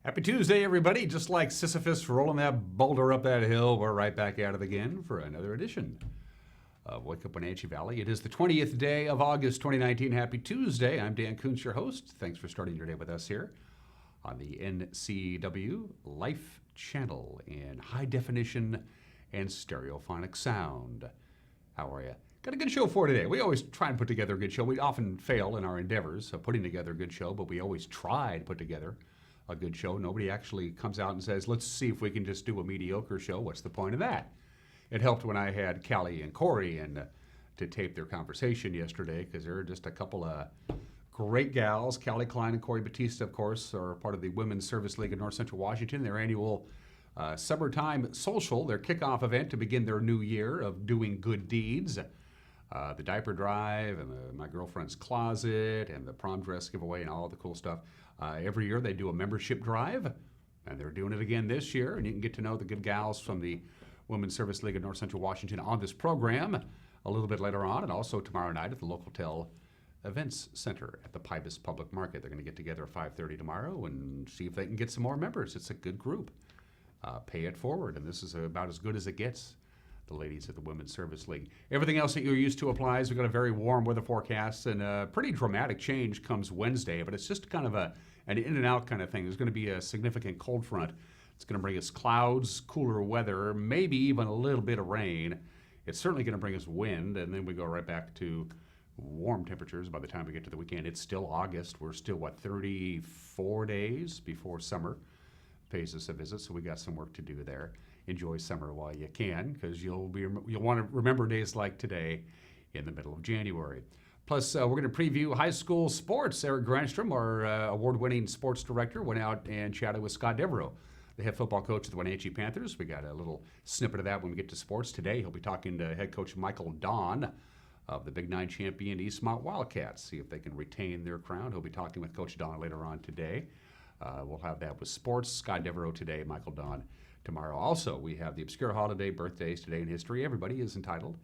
Happy Tuesday, everybody. Just like Sisyphus rolling that boulder up that hill, we're right back at it again for another edition of Wake Up Wenatchee Valley. It is the 20th day of August 2019. Happy Tuesday. I'm Dan Kuntz, your host. Thanks for starting your day with us here on the NCW Life Channel in high definition and stereophonic sound. How are you? Got a good show for today. We always try and put together a good show. We often fail in our endeavors of putting together a good show, but we always try to put together a good show. Nobody actually comes out and says, let's see if we can just do a mediocre show. What's the point of that? It helped when I had Callie and Corey to tape their conversation yesterday, because they're just a couple of great gals. Callie Klein and Corey Batista, of course, are part of the Women's Service League of North Central Washington, their annual summertime social, their kickoff event to begin their new year of doing good deeds. The diaper drive and my girlfriend's closet and the prom dress giveaway and all the cool stuff. Every year they do a membership drive, and they're doing it again this year. And you can get to know the good gals from the Women's Service League of North Central Washington on this program a little bit later on, and also tomorrow night at the Local Tel Events Center at the Pybus Public Market. They're going to get together at 5:30 tomorrow and see if they can get some more members. It's a good group. Pay it forward, and this is about as good as it gets. The ladies at the Women's Service League. Everything else that you're used to applies. We've got a very warm weather forecast, and a pretty dramatic change comes Wednesday, but it's just kind of an in and out kind of thing. There's going to be a significant cold front. It's going to bring us clouds, cooler weather, maybe even a little bit of rain. It's certainly going to bring us wind, and then we go right back to warm temperatures by the time we get to the weekend. It's still August. We're still, 34 days before summer pays us a visit, so we got some work to do there. Enjoy summer while you can, because you'll want to remember days like today in the middle of January. Plus, we're going to preview high school sports. Eric Granstrom, our award-winning sports director, went out and chatted with Scott Devereaux, the head football coach of the Wenatchee Panthers. We got a little snippet of that when we get to sports today. He'll be talking to head coach Michael Don of the Big Nine champion Eastmont Wildcats, see if they can retain their crown. He'll be talking with Coach Don later on today. We'll have that with sports. Scott Devereaux today, Michael Don tomorrow. Also, we have the obscure holiday birthdays today in history. Everybody is entitled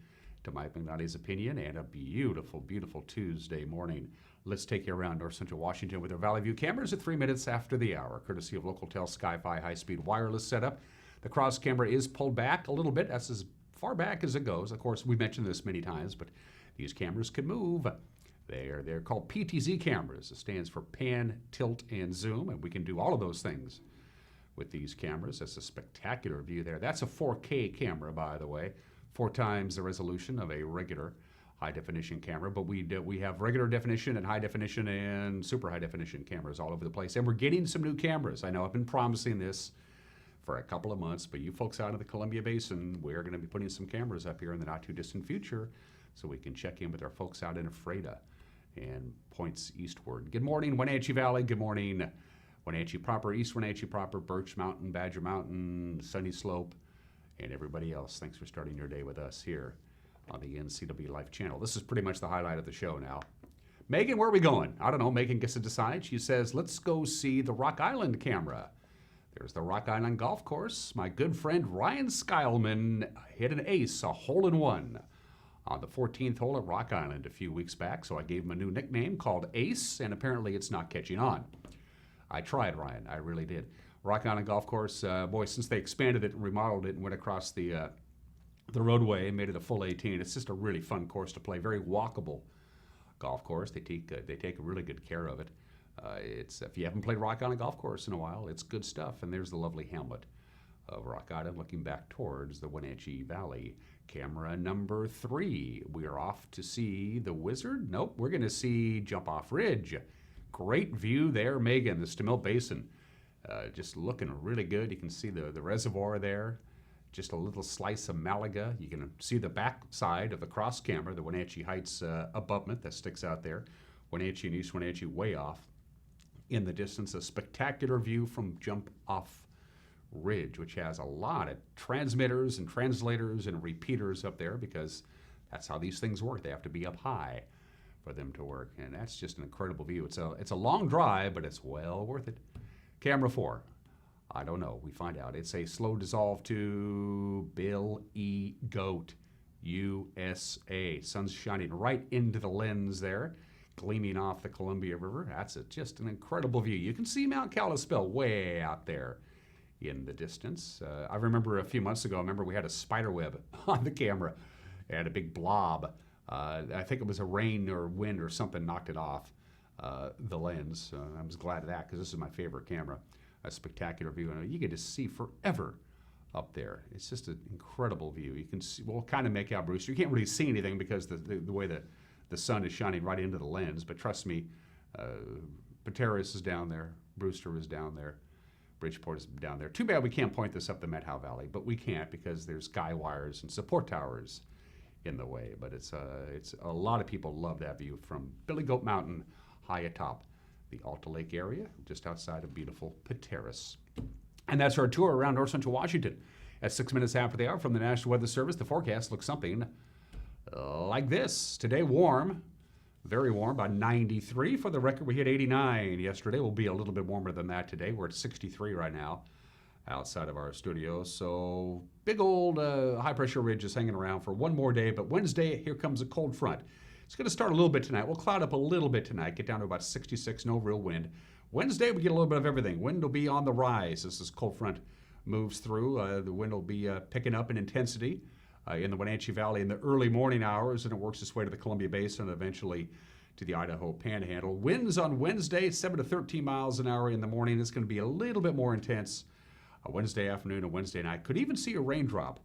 to Mike Magnotti's opinion, and a beautiful, beautiful Tuesday morning. Let's take you around North Central Washington with our Valley View cameras at 3 minutes after the hour, courtesy of Local Tel Sky-Fi high-speed wireless setup. The cross camera is pulled back a little bit. That's as far back as it goes. Of course, we mentioned this many times, but these cameras can move. They're called PTZ cameras. It stands for pan, tilt, and zoom, and we can do all of those things with these cameras. That's a spectacular view there. That's a 4K camera, by the way, 4 times the resolution of a regular high-definition camera. But we have regular definition and high definition and super high definition cameras all over the place. And we're getting some new cameras. I know I've been promising this for a couple of months, but you folks out of the Columbia Basin, we're going to be putting some cameras up here in the not-too-distant future so we can check in with our folks out in Ephrata and points eastward. Good morning, Wenatchee Valley. Good morning, Wenatchee proper, East Wenatchee proper, Birch Mountain, Badger Mountain, Sunny Slope, and everybody else. Thanks for starting your day with us here on the NCW Life Channel. This is pretty much the highlight of the show now. Megan, where are we going? I don't know. Megan gets to decide. She says, let's go see the Rock Island camera. There's the Rock Island Golf Course. My good friend Ryan Skyleman hit an ace, a hole-in-one, on the 14th hole at Rock Island a few weeks back, so I gave him a new nickname called Ace, and apparently it's not catching on. I tried, Ryan. I really did. Rock Island Golf Course, boy, since they expanded it and remodeled it and went across the roadway and made it a full 18, it's just a really fun course to play. Very walkable golf course. They take really good care of it. It's if you haven't played Rock Island Golf Course in a while, it's good stuff. And there's the lovely hamlet of Rock Island looking back towards the Wenatchee Valley. Camera number 3. We are off to see the Wizard. Nope, we're going to see Jump Off Ridge. Great view there, Megan, the Stamil Basin. Just looking really good. You can see the reservoir there. Just a little slice of Malaga. You can see the back side of the cross camera, the Wenatchee Heights abutment that sticks out there. Wenatchee and East Wenatchee way off. In the distance, a spectacular view from Jump Off Ridge, which has a lot of transmitters and translators and repeaters up there, because that's how these things work. They have to be up high for them to work, and that's just an incredible view. It's a long drive, but it's well worth it. Camera 4. I don't know. We find out. It's a slow dissolve to Bill E. Goat, USA. Sun's shining right into the lens there. gleaming off the Columbia River. That's just an incredible view. You can see Mount Kalispell way out there in the distance. I remember a few months ago, we had a spider web on the camera and a big blob. I think it was a rain or wind or something knocked it off the lens. I was glad of that because this is my favorite camera. A spectacular view, and you get to see forever up there. It's just an incredible view. You can see, we'll kind of make out Brewster. You can't really see anything because the way the sun is shining right into the lens, but trust me, Pateros is down there, Brewster is down there, Bridgeport is down there. Too bad we can't point this up the Methow Valley, but we can't because there's guy wires and support towers in the way. But it's a lot of people love that view from Billy Goat Mountain high atop the Alta Lake area, just outside of beautiful Pateros. And that's our tour around north central Washington. At 6 minutes after the hour from the National Weather Service, the forecast looks something like this. Today, warm, very warm, about 93. For the record, we hit 89 yesterday. We'll be a little bit warmer than that today. We're at 63 right now outside of our studio. So big old high-pressure ridge is hanging around for one more day. But Wednesday, here comes a cold front. It's going to start a little bit tonight. We'll cloud up a little bit tonight, get down to about 66, no real wind. Wednesday, we get a little bit of everything. Wind will be on the rise as this cold front moves through. The wind will be picking up in intensity in the Wenatchee Valley in the early morning hours, and it works its way to the Columbia Basin and eventually to the Idaho Panhandle. Winds on Wednesday, 7 to 13 miles an hour in the morning. It's going to be a little bit more intense Wednesday afternoon and Wednesday night. Could even see a raindrop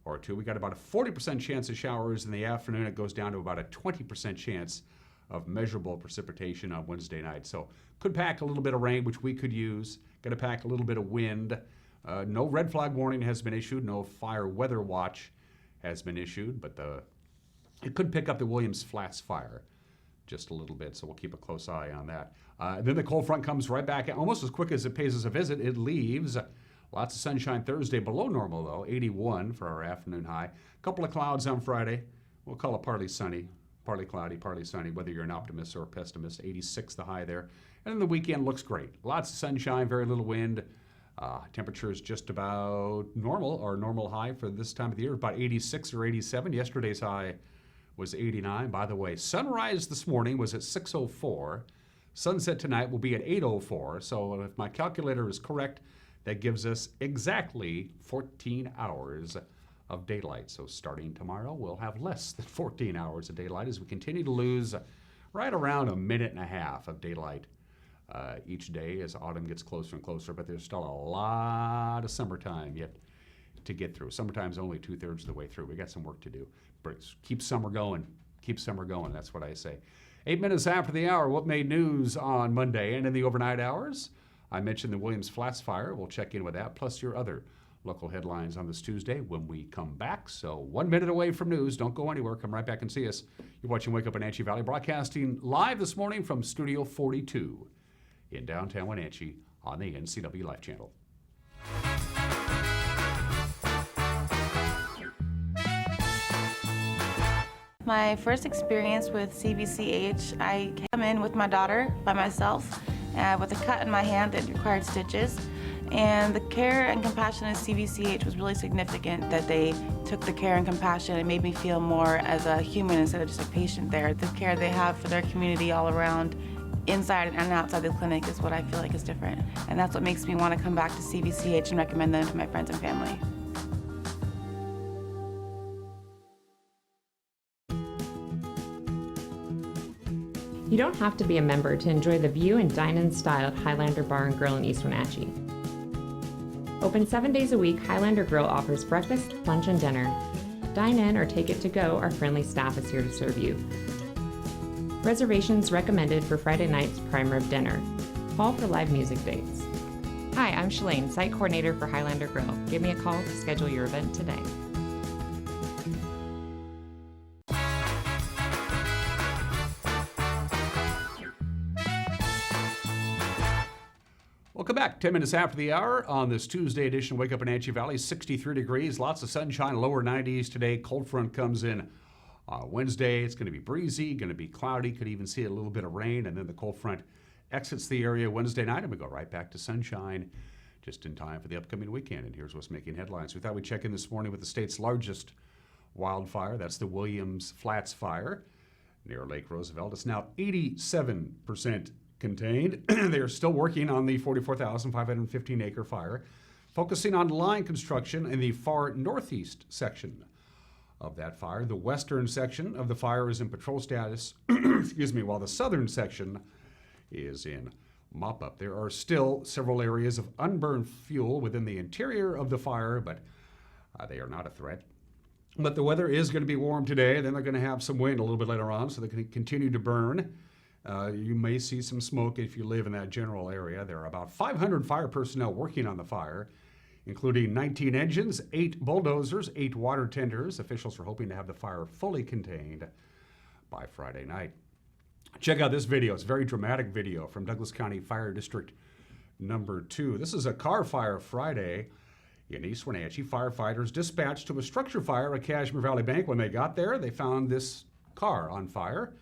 or two. We got about a 40% chance of showers in the afternoon. It goes down to about a 20% chance of measurable precipitation on Wednesday night. So could pack a little bit of rain, which we could use. Going to pack a little bit of wind. No red flag warning has been issued. No fire weather watch has been issued, but it could pick up the Williams Flats fire just a little bit, so we'll keep a close eye on that. Then the cold front comes right back, almost as quick as it pays us a visit. It leaves. Lots of sunshine Thursday, below normal though, 81 for our afternoon high. A couple of clouds on Friday. We'll call it partly sunny, partly cloudy, partly sunny, whether you're an optimist or a pessimist. 86 the high there. And then the weekend looks great. Lots of sunshine, very little wind. Temperature is just about normal, or normal high for this time of the year, about 86 or 87. Yesterday's high was 89. By the way, sunrise this morning was at 6:04. Sunset tonight will be at 8:04. So if my calculator is correct, that gives us exactly 14 hours of daylight. So starting tomorrow, we'll have less than 14 hours of daylight as we continue to lose right around a minute and a half of daylight each day as autumn gets closer and closer. But there's still a lot of summertime yet to get through. Summertime's only 2/3 of the way through. We got some work to do. But keep summer going. Keep summer going. That's what I say. 8 minutes after the hour, what made news on Monday and in the overnight hours? I mentioned the Williams Flats fire. We'll check in with that, plus your other local headlines on this Tuesday when we come back. So 1 minute away from news. Don't go anywhere. Come right back and see us. You're watching Wake Up Wenatchee Valley, broadcasting live this morning from Studio 42 in downtown Wenatchee on the NCW Life Channel. My first experience with CVCH, I came in with my daughter by myself with a cut in my hand that required stitches. And the care and compassion of CVCH was really significant, that they took the care and compassion and made me feel more as a human instead of just a patient there. The care they have for their community all around, inside and outside the clinic, is what I feel like is different. And that's what makes me want to come back to CVCH and recommend them to my friends and family. You don't have to be a member to enjoy the view and dine in style at Highlander Bar and Grill in East Wenatchee. Open 7 days a week, Highlander Grill offers breakfast, lunch, and dinner. Dine in or take it to go, our friendly staff is here to serve you. Reservations recommended for Friday night's prime rib dinner. Call for live music dates. Hi, I'm Shalane, site coordinator for Highlander Grill. Give me a call to schedule your event today. Welcome back. 10 minutes after the hour on this Tuesday edition of Wake Up Wenatchee Valley. 63 degrees, lots of sunshine, lower 90s today. Cold front comes in Wednesday. It's going to be breezy, going to be cloudy, could even see a little bit of rain. And then the cold front exits the area Wednesday night, and we go right back to sunshine just in time for the upcoming weekend. And here's what's making headlines. We thought we'd check in this morning with the state's largest wildfire. That's the Williams Flats fire. near Lake Roosevelt. It's now 87% contained. They are still working on the 44,515-acre fire, focusing on line construction in the far northeast section of that fire. The western section of the fire is in patrol status, excuse me, while the southern section is in mop-up. There are still several areas of unburned fuel within the interior of the fire, but they are not a threat. But the weather is going to be warm today. Then they're going to have some wind a little bit later on, so they can continue to burn. You may see some smoke if you live in that general area. There are about 500 fire personnel working on the fire, including 19 engines, 8 bulldozers, 8 water tenders. Officials are hoping to have the fire fully contained by Friday night. Check out this video. It's a very dramatic video from Douglas County Fire District number 2. This is a car fire Friday in East Wenatchee. Firefighters dispatched to a structure fire at Cashmere Valley Bank. When they got there, they found this car on fire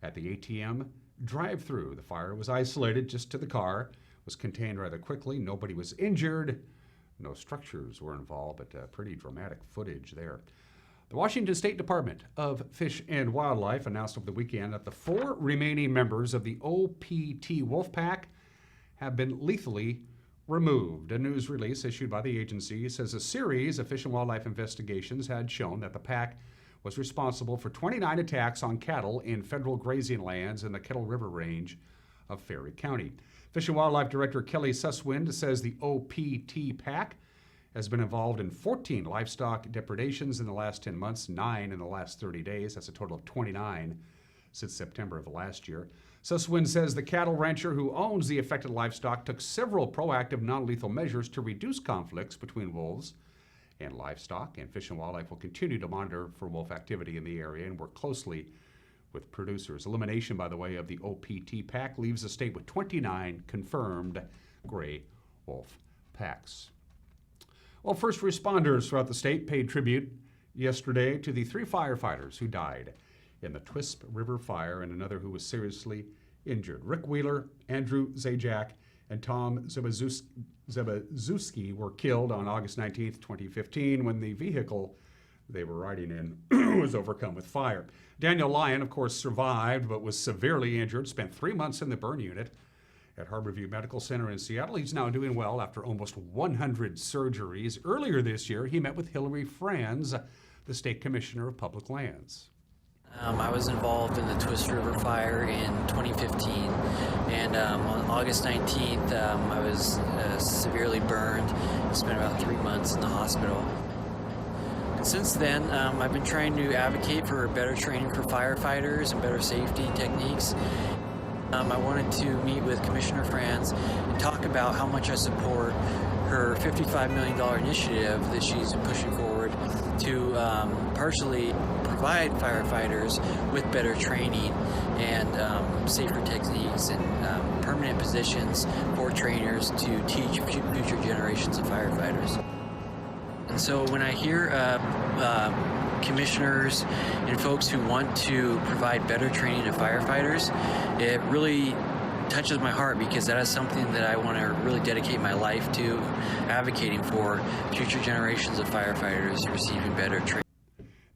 at the ATM drive-through. The fire was isolated just to the car, was contained rather quickly. Nobody was injured. No structures were involved, but pretty dramatic footage there. The Washington State Department of Fish and Wildlife announced over the weekend that the 4 remaining members of the OPT wolf pack have been lethally removed. A news release issued by the agency says a series of fish and wildlife investigations had shown that the pack was responsible for 29 attacks on cattle in federal grazing lands in the Kettle River Range of Ferry County. Fish and Wildlife Director Kelly Susswind says the OPT pack has been involved in 14 livestock depredations in the last 10 months, 9 in the last 30 days. That's a total of 29 since September of last year. Susswind says the cattle rancher who owns the affected livestock took several proactive non-lethal measures to reduce conflicts between wolves and livestock, and Fish and Wildlife will continue to monitor for wolf activity in the area and work closely with producers. Elimination, by the way, of the OPT pack leaves the state with 29 confirmed gray wolf packs. Well, first responders throughout the state paid tribute yesterday to the 3 firefighters who died in the Twisp River fire and another who was seriously injured. Rick Wheeler, Andrew Zajac, and Tom Zabazuski were killed on August 19th, 2015, when the vehicle they were riding in was overcome with fire. Daniel Lyon, of course, survived but was severely injured, spent 3 months in the burn unit at Harborview Medical Center in Seattle. He's now doing well after almost 100 surgeries. Earlier this year, he met with Hillary Franz, the state commissioner of public lands. I was involved in the Twist River fire in 2015, and on August 19th, I was severely burned. I spent about 3 months in the hospital. And since then, I've been trying to advocate for better training for firefighters and better safety techniques. I wanted to meet with Commissioner Franz and talk about how much I support her $55 million initiative that she's pushing forward to partially provide firefighters with better training and safer techniques and permanent positions for trainers to teach future generations of firefighters. And so when I hear commissioners and folks who want to provide better training to firefighters, it really touches my heart, because that is something that I want to really dedicate my life to, advocating for future generations of firefighters receiving better training.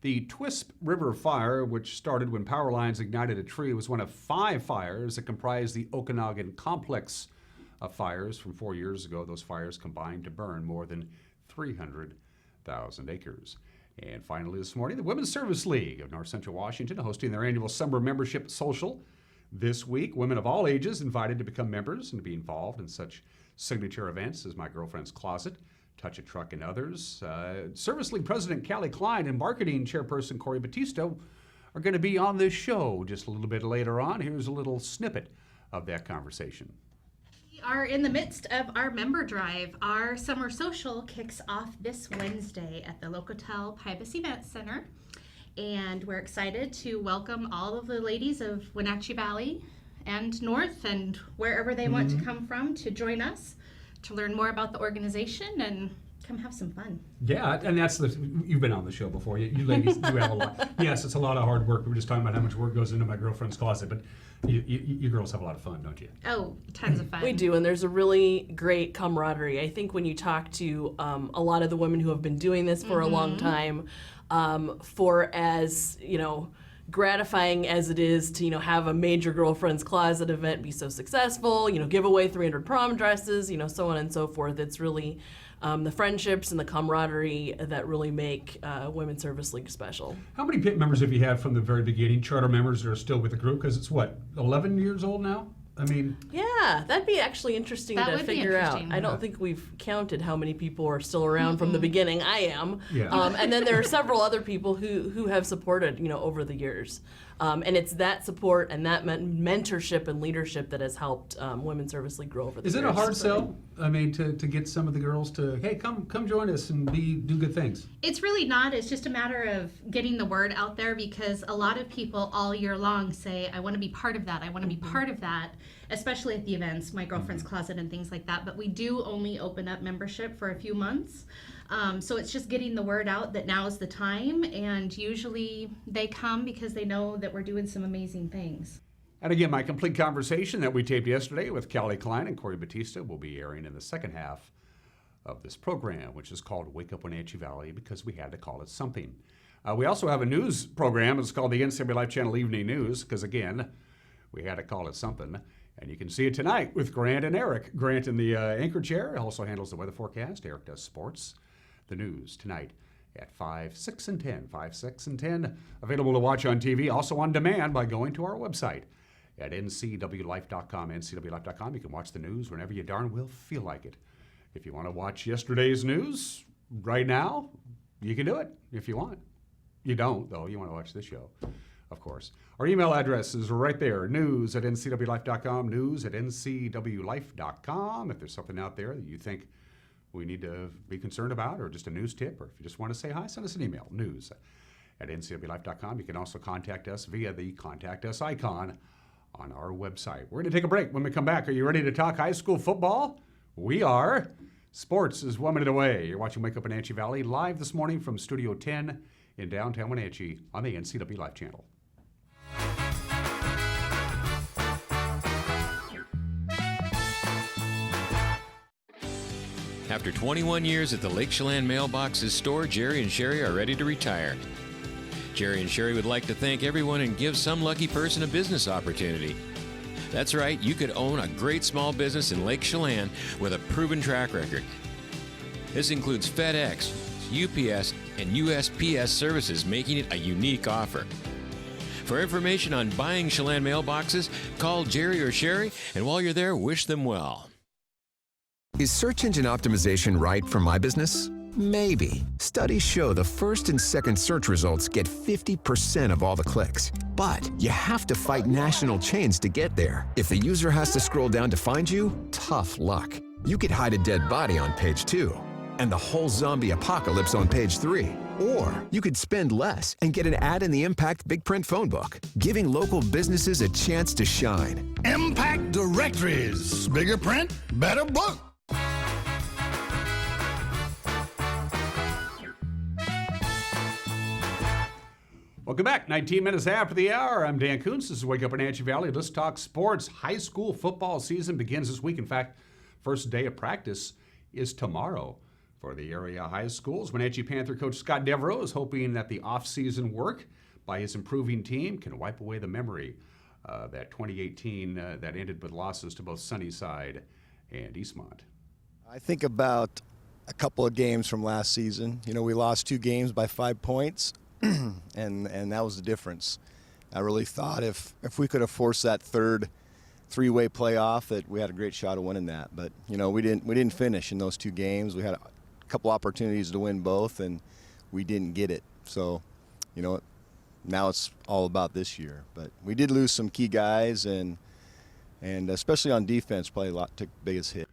The Twisp River fire, which started when power lines ignited a tree, was one of 5 fires that comprised the Okanagan complex of fires from 4 years ago. Those fires combined to burn more than 300,000 acres. And finally this morning, the Women's Service League of North Central Washington hosting their annual summer membership social this week. Women of all ages invited to become members and to be involved in such signature events as My Girlfriend's Closet, Touch a Truck, and others. Service League President Callie Klein and Marketing Chairperson Corey Batista are going to be on this show just a little bit later on. Here's a little snippet of that conversation. We are in the midst of our member drive. Our summer social kicks off this Wednesday at the Locotel Pybus Event Center. And we're excited to welcome all of the ladies of Wenatchee Valley and North and wherever they want to come from to join us to learn more about the organization and come have some fun. Yeah, and that's you've been on the show before. You ladies do have a lot. Yes, it's a lot of hard work. We were just talking about how much work goes into My Girlfriend's Closet, but you girls have a lot of fun, don't you? Oh, tons of fun. We do, and there's a really great camaraderie. I think when you talk to a lot of the women who have been doing this for a long time, for as, gratifying as it is to, have a major girlfriend's closet event be so successful, give away 300 prom dresses, so on and so forth. It's really the friendships and the camaraderie that really make Women's Service League special. How many pit members have you had from the very beginning, charter members that are still with the group? Because it's, 11 years old now? I mean... Yeah, that'd be actually interesting to figure out. I don't think we've counted how many people are still around from the beginning. I am. Yeah. And then there are several other people who have supported, over the years. And it's that support and that mentorship and leadership that has helped Women's Service League grow over the years. Is it a hard sell? I mean, to get some of the girls to, hey, come join us and do good things? It's really not. It's just a matter of getting the word out there, because a lot of people all year long say, I want to be part of that. I want to be part of that, especially at the events, My Girlfriend's Closet and things like that. But we do only open up membership for a few months. So it's just getting the word out that now is the time, and usually they come because they know that we're doing some amazing things. And again, my complete conversation that we taped yesterday with Callie Klein and Corey Batista will be airing in the second half of this program, which is called Wake Up Wenatchee Valley, because we had to call it something. We also have a news program. It's called the NCW Life Channel Evening News, because again, we had to call it something. And you can see it tonight with Grant and Eric. Grant in the anchor chair also handles the weather forecast. Eric does sports. The news tonight at 5, 6, and 10. 5, 6, and 10. Available to watch on TV, also on demand by going to our website at ncwlife.com. ncwlife.com. You can watch the news whenever you darn well feel like it. If you want to watch yesterday's news right now, you can do it if you want. You don't, though. You want to watch this show, of course. Our email address is right there, news@ncwlife.com, news@ncwlife.com. If there's something out there that you think we need to be concerned about, or just a news tip, or if you just want to say hi, send us an email, news@ncwlife.com. You can also contact us via the Contact Us icon on our website. We're going to take a break. When we come back, are you ready to talk high school football? We are. Sports is 1 minute away. You're watching Wake Up Wenatchee Valley live this morning from Studio 10 in downtown Wenatchee on the NCW Life Channel. After 21 years at the Lake Chelan Mailboxes store, Jerry and Sherry are ready to retire. Jerry and Sherry would like to thank everyone and give some lucky person a business opportunity. That's right, you could own a great small business in Lake Chelan with a proven track record. This includes FedEx, UPS, and USPS services, making it a unique offer. For information on buying Chelan mailboxes, call Jerry or Sherry, and while you're there, wish them well. Is search engine optimization right for my business? Maybe. Studies show the first and second search results get 50% of all the clicks. But you have to fight national chains to get there. If the user has to scroll down to find you, tough luck. You could hide a dead body on page 2 and the whole zombie apocalypse on page 3. Or you could spend less and get an ad in the Impact Big Print phone book, giving local businesses a chance to shine. Impact Directories. Bigger print, better book. Welcome back. 19 minutes after the hour. I'm Dan Kuntz. This is Wake Up Wenatchee Valley. Let's talk sports. High school football season begins this week. In fact, first day of practice is tomorrow for the area high schools. Wenatchee Panther coach Scott Devereaux is hoping that the off-season work by his improving team can wipe away the memory that 2018 that ended with losses to both Sunnyside and Eastmont. I think about a couple of games from last season. You know, we lost 2 games by 5 points. and that was the difference. I really thought if we could have forced that third 3-way playoff, that we had a great shot of winning that. But you know, we didn't finish in those 2 games. We had a couple opportunities to win both, and we didn't get it. So, you know, now it's all about this year. But we did lose some key guys, and especially on defense, probably took the biggest hit.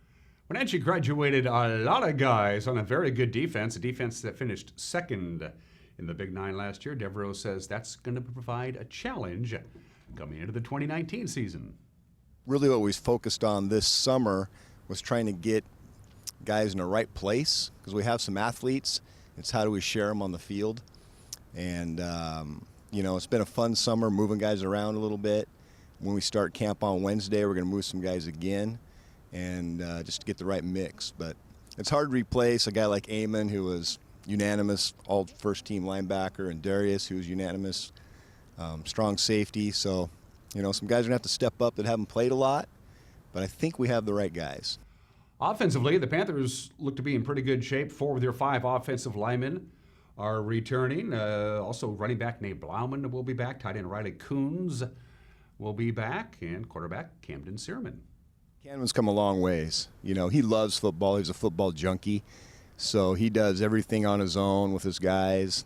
Wenatchee graduated a lot of guys on a very good defense, a defense that finished second in the Big 9 last year. Devereaux says that's going to provide a challenge coming into the 2019 season. Really what we focused on this summer was trying to get guys in the right place, because we have some athletes. It's how do we share them on the field. And, you know, it's been a fun summer moving guys around a little bit. When we start camp on Wednesday, we're going to move some guys again, and just to get the right mix. But it's hard to replace a guy like Eamon, who was unanimous all first-team linebacker, and Darius, who was unanimous strong safety. So, some guys are going to have to step up that haven't played a lot, but I think we have the right guys. Offensively, the Panthers look to be in pretty good shape. 4 of their 5 offensive linemen are returning. Also, running back Nate Blauman will be back. Tight end Riley Coons will be back. And quarterback Camden Searman. Camden's come a long ways. He loves football. He's a football junkie. So he does everything on his own with his guys.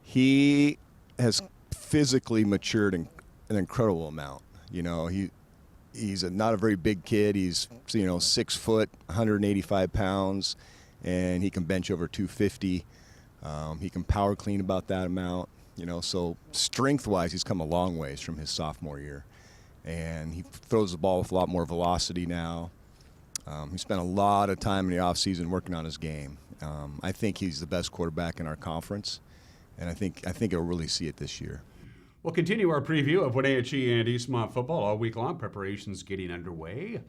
He has physically matured an incredible amount. He's not a very big kid. He's 6 foot, 185 pounds, and he can bench over 250. He can power clean about that amount. So strength-wise, he's come a long ways from his sophomore year, and he throws the ball with a lot more velocity now. He spent a lot of time in the offseason working on his game. I think he's the best quarterback in our conference, and I think he'll really see it this year. We'll continue our preview of Wenatchee and Eastmont football all week long. Preparations getting underway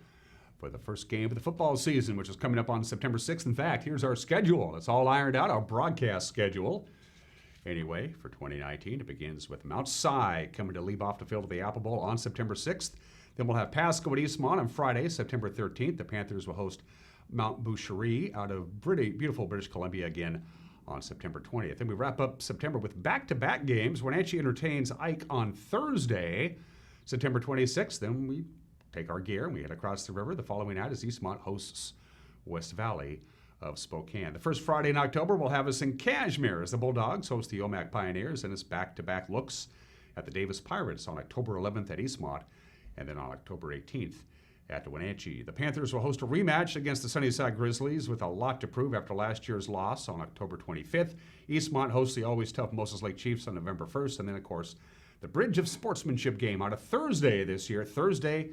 for the first game of the football season, which is coming up on September 6th. In fact, here's our schedule. It's all ironed out, our broadcast schedule. Anyway, for 2019, it begins with Mount Si coming to leave off the field of the Apple Bowl on September 6th. Then we'll have Pasco at Eastmont on Friday, September 13th. The Panthers will host Mount Boucherie out of beautiful British Columbia again on September 20th. And we wrap up September with back-to-back games. Wenatchee entertains Ike on Thursday, September 26th. Then we take our gear and we head across the river. The following night is Eastmont hosts West Valley of Spokane. The first Friday in October will have us in Cashmere as the Bulldogs host the Omak Pioneers, and it's back-to-back looks at the Davis Pirates on October 11th at Eastmont, and then on October 18th at Wenatchee. The Panthers will host a rematch against the Sunnyside Grizzlies with a lot to prove after last year's loss on October 25th. Eastmont hosts the always tough Moses Lake Chiefs on November 1st, and then, of course, the Bridge of Sportsmanship game on a Thursday this year, Thursday,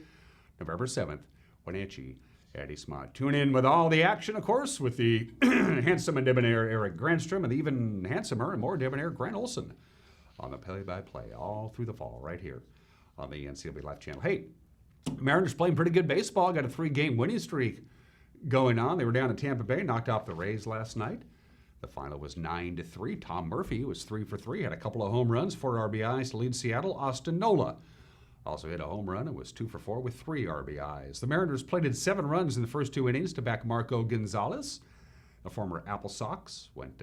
November 7th, Wenatchee at Eastmont. Tune in with all the action, of course, with the handsome and debonair Eric Grandstrom and the even handsomer and more debonair Grant Olson on the play-by-play all through the fall right here on the NCW Life Channel. Hey, Mariners playing pretty good baseball. Got a 3-game winning streak going on. They were down in Tampa Bay, knocked off the Rays last night. The final was 9-3. Tom Murphy was 3 for 3, had a couple of home runs, 4 RBIs to lead Seattle. Austin Nola also hit a home run and was 2 for 4 with 3 RBIs. The Mariners plated 7 runs in the first 2 innings to back Marco Gonzalez. The former Apple Sock went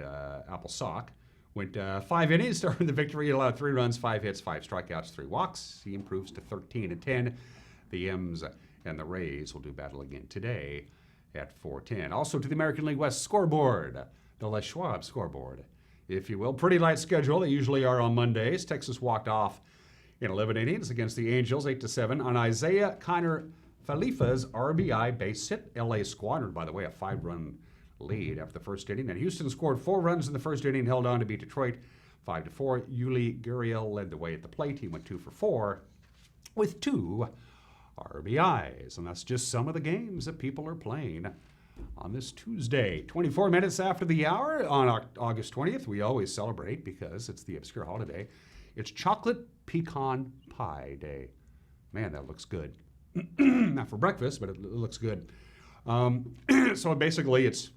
5 innings to earn the victory. He allowed 3 runs, 5 hits, 5 strikeouts, 3 walks. He improves to 13-10. The M's and the Rays will do battle again today at 4:10. Also to the American League West scoreboard, the Les Schwab scoreboard, if you will. Pretty light schedule. They usually are on Mondays. Texas walked off in 11 innings against the Angels, 8-7, on Isaiah Kiner Falifa's RBI base hit. L.A. squandered, by the way, a 5-run lead after the first inning. And Houston scored 4 runs in the first inning, held on to beat Detroit 5-4. Yuli Gurriel led the way at the plate. He went 2 for 4 with 2 RBIs. And that's just some of the games that people are playing on this Tuesday. 24 minutes after the hour on August 20th, we always celebrate because it's the obscure holiday. It's Chocolate Pecan Pie Day. Man, that looks good. Not for breakfast, but it looks good. So basically it's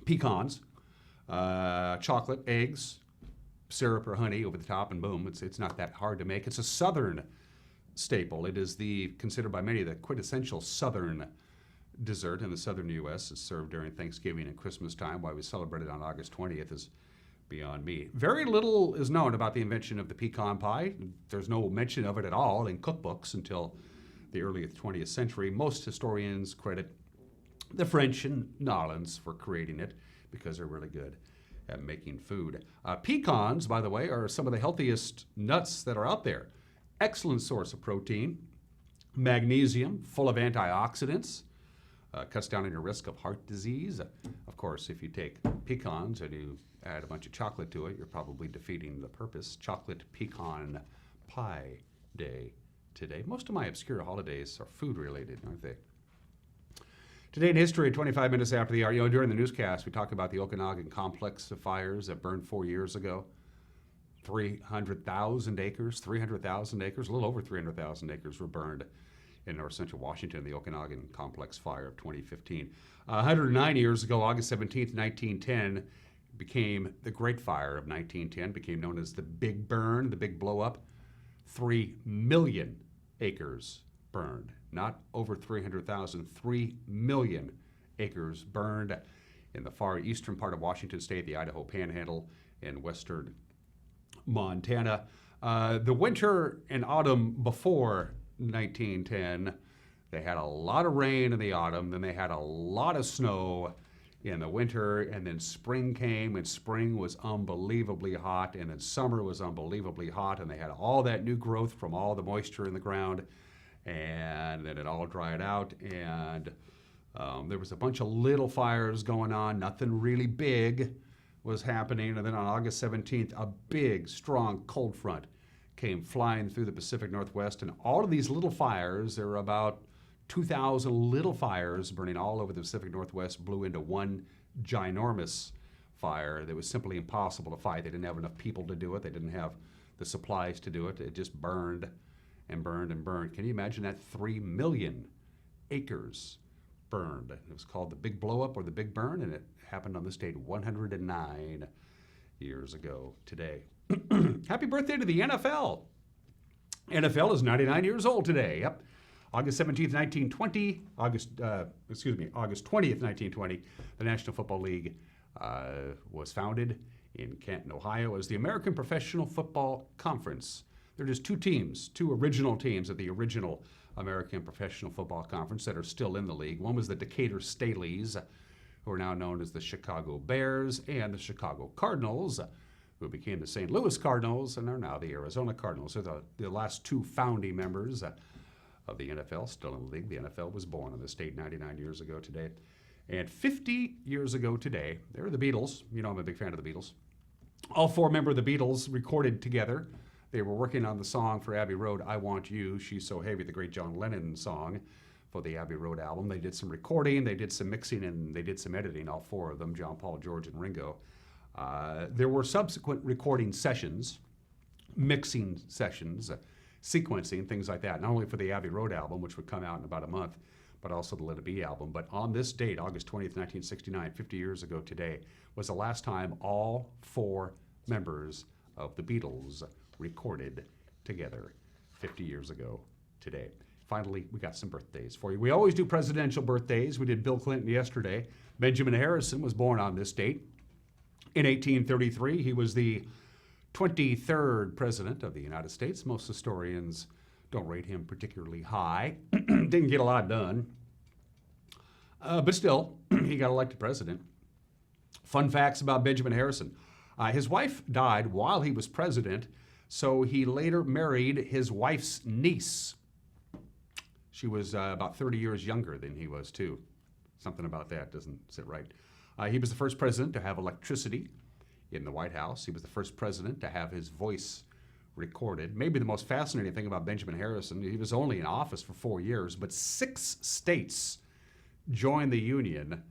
pecans, chocolate, eggs, syrup or honey over the top, and boom, it's not that hard to make. It's a southern staple. It is considered by many the quintessential southern dessert in the southern U.S. It's served during Thanksgiving and Christmas time. Why we celebrate it on August 20th is beyond me. Very little is known about the invention of the pecan pie. There's no mention of it at all in cookbooks until the early 20th century. Most historians credit the French and Nolans for creating it because they're really good at making food. Pecans, by the way, are some of the healthiest nuts that are out there. Excellent source of protein, magnesium, full of antioxidants, cuts down on your risk of heart disease. Of course, if you take pecans and you add a bunch of chocolate to it, you're probably defeating the purpose. Chocolate Pecan Pie Day today. Most of my obscure holidays are food related, aren't they? Today in history, 25 minutes after the hour, during the newscast, we talk about the Okanagan complex of fires that burned 4 years ago. 300,000 acres, a little over 300,000 acres were burned in north central Washington, the Okanagan complex fire of 2015. 109 years ago, August 17th, 1910, became the Great Fire of 1910, became known as the Big Burn, the Big Blow Up. 3 million acres burned, not over 300,000, 3 million acres burned in the far eastern part of Washington State, the Idaho Panhandle, and western Montana. The winter and autumn before 1910, they had a lot of rain in the autumn, then they had a lot of snow in the winter, and then spring came, and spring was unbelievably hot, and then summer was unbelievably hot, and they had all that new growth from all the moisture in the ground, and then it all dried out, and there was a bunch of little fires going on, nothing really big was happening, and then on August 17th, a big, strong cold front came flying through the Pacific Northwest, and all of these little fires, there were about 2,000 little fires burning all over the Pacific Northwest, blew into one ginormous fire that was simply impossible to fight. They didn't have enough people to do it. They didn't have the supplies to do it. It just burned and burned and burned. Can you imagine that? 3 million acres burned. It was called the Big Blow Up or the Big Burn, and it happened on this date 109 years ago today. Happy birthday to the NFL. NFL is 99 years old today. Yep. August 17th, 1920, August 20th, 1920, the National Football League was founded in Canton, Ohio as the American Professional Football Conference. There are just two original teams of the original American Professional Football Conference that are still in the league. One was the Decatur Staleys, who are now known as the Chicago Bears, and the Chicago Cardinals, who became the St. Louis Cardinals and are now the Arizona Cardinals. They're the last two founding members of the NFL, still in the league. The NFL was born on this date 99 years ago today. And 50 years ago today, they were the Beatles. You know I'm a big fan of the Beatles. All four members of the Beatles recorded together. They were working on the song for Abbey Road, I Want You, She's So Heavy, the great John Lennon song for the Abbey Road album. They did some recording, they did some mixing, and they did some editing, all four of them, John, Paul, George, and Ringo. There were subsequent recording sessions, mixing sessions, sequencing, things like that, not only for the Abbey Road album, which would come out in about a month, but also the Let It Be album. But on this date, August 20th, 1969, 50 years ago today, was the last time all four members of the Beatles recorded together 50 years ago today. Finally, we got some birthdays for you. We always do presidential birthdays. We did Bill Clinton yesterday. Benjamin Harrison was born on this date. In 1833, he was the 23rd president of the United States. Most historians don't rate him particularly high. Didn't get a lot done. But still, he got elected president. Fun facts about Benjamin Harrison. His wife died while he was president, so he later married his wife's niece. She was about 30 years younger than he was, too. Something about that doesn't sit right. He was the first president to have electricity in the White House. He was the first president to have his voice recorded. Maybe the most fascinating thing about Benjamin Harrison, he was only in office for 4 years, but 6 states joined the Union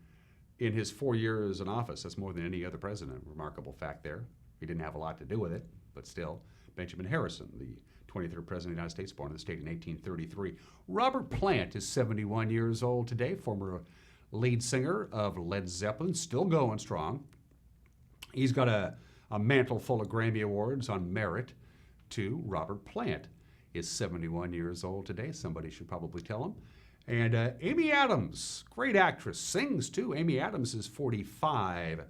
in his 4 years in office. That's more than any other president. Remarkable fact there. He didn't have a lot to do with it, but still. Benjamin Harrison, the 23rd president of the United States, born in the state in 1833. Robert Plant is 71 years old today, former lead singer of Led Zeppelin, still going strong. He's got a mantle full of Grammy Awards on merit, too. Robert Plant is 71 years old today. Somebody should probably tell him. And Amy Adams, great actress, sings too. Amy Adams is 45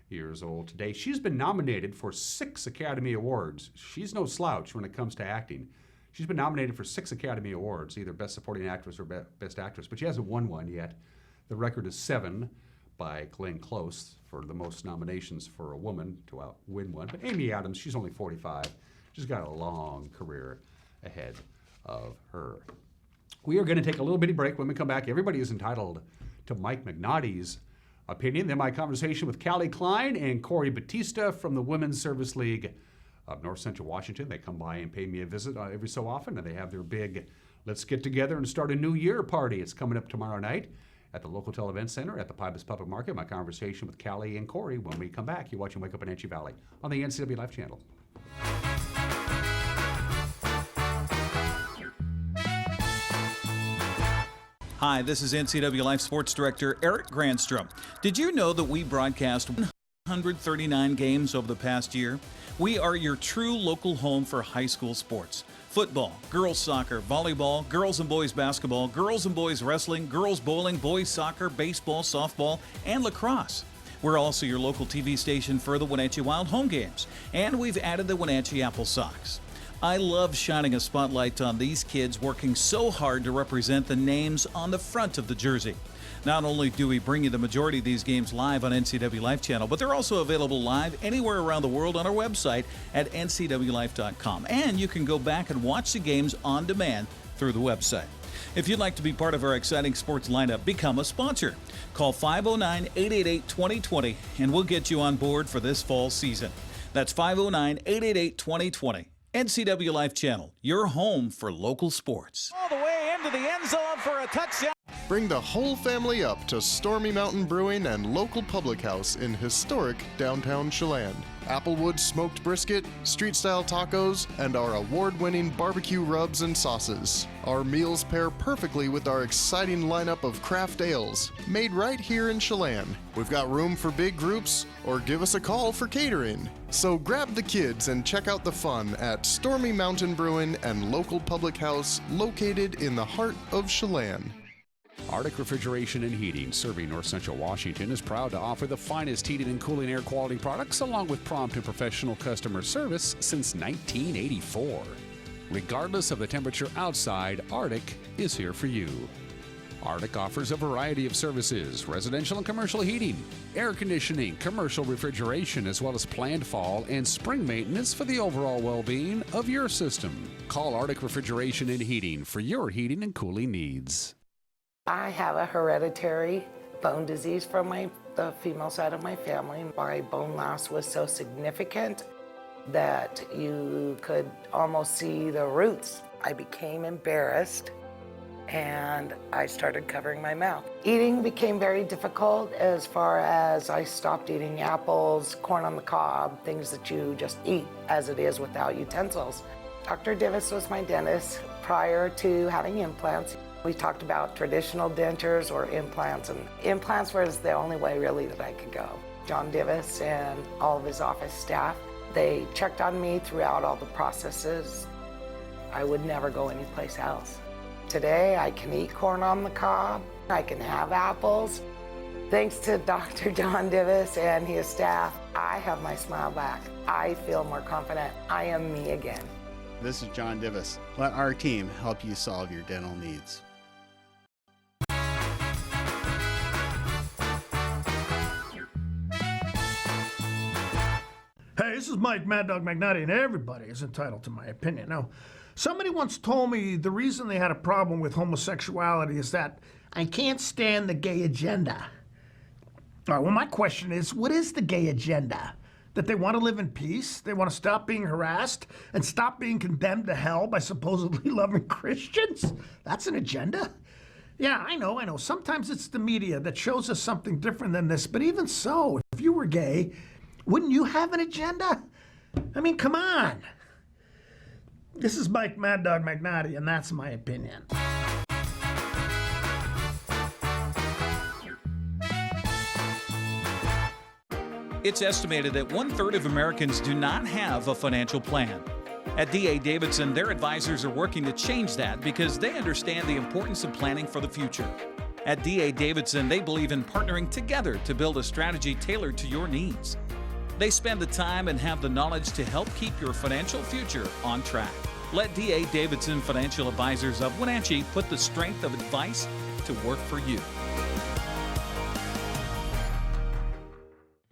years old today. She's been nominated for 6 Academy Awards. She's no slouch when it comes to acting. She's been nominated for 6 Academy Awards, either Best Supporting Actress or Best Actress, but she hasn't won one yet. The record is 7 by Glenn Close for the most nominations for a woman to win one. But Amy Adams, she's only 45. She's got a long career ahead of her. We are going to take a little bitty break. When we come back, everybody is entitled to Mike McNaughty's opinion. Then my conversation with Callie Klein and Corey Batista from the Women's Service League of North Central Washington. They come by and pay me a visit every so often, and they have their big Let's Get Together and Start a New Year party. It's coming up tomorrow night at the Local Tel Event Center at the Pybus Public Market. My conversation with Callie and Corey when we come back. You're watching Wake Up in Wenatchee Valley on the NCW Life Channel. Hi, this is NCW Life Sports Director Eric Grandstrom. Did you know that we broadcast 139 games over the past year, we are your true local home for high school sports. Football, girls soccer, volleyball, girls and boys basketball, girls and boys wrestling, girls bowling, boys soccer, baseball, softball, and lacrosse. We're also your local TV station for the Wenatchee Wild home games, and we've added the Wenatchee Apple Sox. I love shining a spotlight on these kids working so hard to represent the names on the front of the jersey. Not only do we bring you the majority of these games live on NCW Life Channel, but they're also available live anywhere around the world on our website at ncwlife.com. And you can go back and watch the games on demand through the website. If you'd like to be part of our exciting sports lineup, become a sponsor. Call 509-888-2020 and we'll get you on board for this fall season. That's 509-888-2020. NCW Life Channel, your home for local sports. All the way into the end zone for a touchdown. Bring the whole family up to Stormy Mountain Brewing and local public house in historic downtown Chelan. Applewood smoked brisket, street-style tacos, and our award-winning barbecue rubs and sauces. Our meals pair perfectly with our exciting lineup of craft ales, made right here in Chelan. We've got room for big groups, or give us a call for catering. So grab the kids and check out the fun at Stormy Mountain Brewing and local public house located in the heart of Chelan. Arctic Refrigeration and Heating, serving North Central Washington, is proud to offer the finest heating and cooling air quality products along with prompt and professional customer service since 1984. Regardless of the temperature outside, Arctic is here for you. Arctic offers a variety of services: residential and commercial heating, air conditioning, commercial refrigeration, as well as planned fall and spring maintenance for the overall well-being of your system. Call Arctic Refrigeration and Heating for your heating and cooling needs. I have a hereditary bone disease from the female side of my family. My bone loss was so significant that you could almost see the roots. I became embarrassed and I started covering my mouth. Eating became very difficult as far as I stopped eating apples, corn on the cob, things that you just eat as it is without utensils. Dr. Divis was my dentist prior to having implants. We talked about traditional dentures or implants, and implants was the only way really that I could go. John Divis and all of his office staff, they checked on me throughout all the processes. I would never go anyplace else. Today I can eat corn on the cob, I can have apples. Thanks to Dr. John Divis and his staff, I have my smile back. I feel more confident. I am me again. This is John Divis. Let our team help you solve your dental needs. Hey, this is Mike Mad Dog Magnotti, and everybody is entitled to my opinion. Now, somebody once told me the reason they had a problem with homosexuality is that I can't stand the gay agenda. All right, well, my question is, what is the gay agenda? That they want to live in peace? They want to stop being harassed and stop being condemned to hell by supposedly loving Christians? That's an agenda? Yeah, I know. Sometimes it's the media that shows us something different than this, but even so, if you were gay, wouldn't you have an agenda? I mean, come on. This is Mike Mad Dog Magnotti, and that's my opinion. It's estimated that 1/3 of Americans do not have a financial plan. At D.A. Davidson, their advisors are working to change that because they understand the importance of planning for the future. At D.A. Davidson, they believe in partnering together to build a strategy tailored to your needs. They spend the time and have the knowledge to help keep your financial future on track. Let D.A. Davidson Financial Advisors of Wenatchee put the strength of advice to work for you.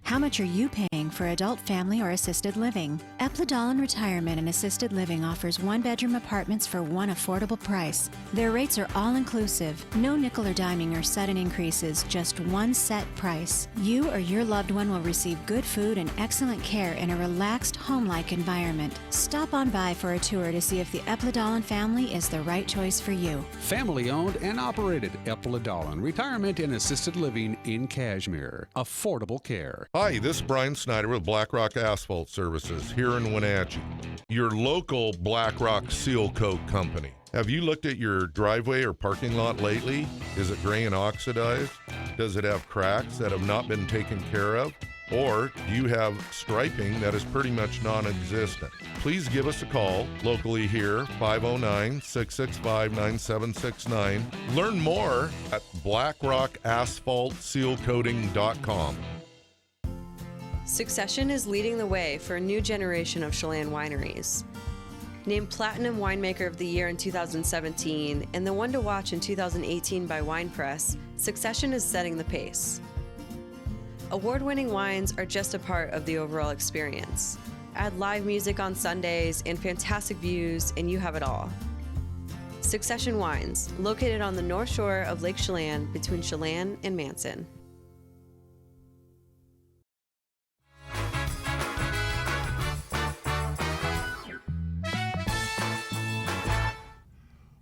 How much are you paying for adult, family, or assisted living? Epladolin Retirement and Assisted Living offers one-bedroom apartments for one affordable price. Their rates are all-inclusive, no nickel or diming or sudden increases, just one set price. You or your loved one will receive good food and excellent care in a relaxed, home-like environment. Stop on by for a tour to see if the Epladolin family is the right choice for you. Family-owned and operated Epladolin Retirement and Assisted Living in Cashmere. Affordable care. Hi, this is Brian Snyder with Black Rock Asphalt Services here in Wenatchee, your local Black Rock Seal Coat company. Have you looked at your driveway or parking lot lately? Is it gray and oxidized? Does it have cracks that have not been taken care of? Or do you have striping that is pretty much non-existent? Please give us a call locally here, 509-665-9769. Learn more at blackrockasphaltsealcoating.com. Succession is leading the way for a new generation of Chelan wineries. Named Platinum Winemaker of the Year in 2017 and the one to watch in 2018 by Wine Press, Succession is setting the pace. Award-winning wines are just a part of the overall experience. Add live music on Sundays and fantastic views, and you have it all. Succession Wines, located on the north shore of Lake Chelan between Chelan and Manson.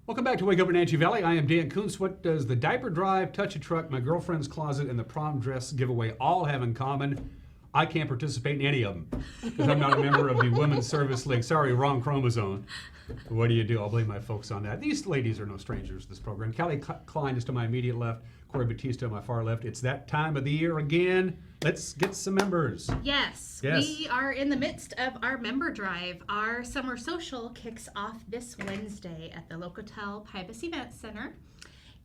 Welcome back to Wake Up Wenatchee Valley. I am Dan Kuntz. What does the diaper drive, touch a truck, my girlfriend's closet, and the prom dress giveaway all have in common? I can't participate in any of them because I'm not a member of the Women's Service League. Sorry, wrong chromosome. What do you do? I'll blame my folks on that. These ladies are no strangers to this program. Callie Klein is to my immediate left, Corey Batista on my far left. It's that time of the year again. Let's get some members. Yes, we are in the midst of our member drive. Our summer social kicks off this Wednesday at the Locatel Pybus Event Center.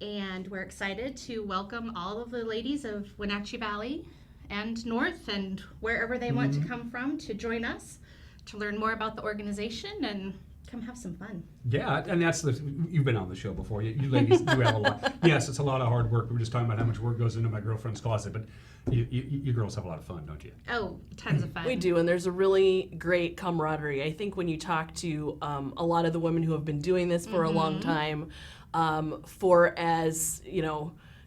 And we're excited to welcome all of the ladies of Wenatchee Valley and North and wherever they want to come from to join us to learn more about the organization and come have some fun. Yeah, and that's you've been on the show before. You ladies do have a lot. Yes, it's a lot of hard work. We were just talking about how much work goes into my girlfriend's closet, but you girls have a lot of fun, don't you? Oh, tons of fun. We do, and there's a really great camaraderie. I think when you talk to a lot of the women who have been doing this for a long time, for as,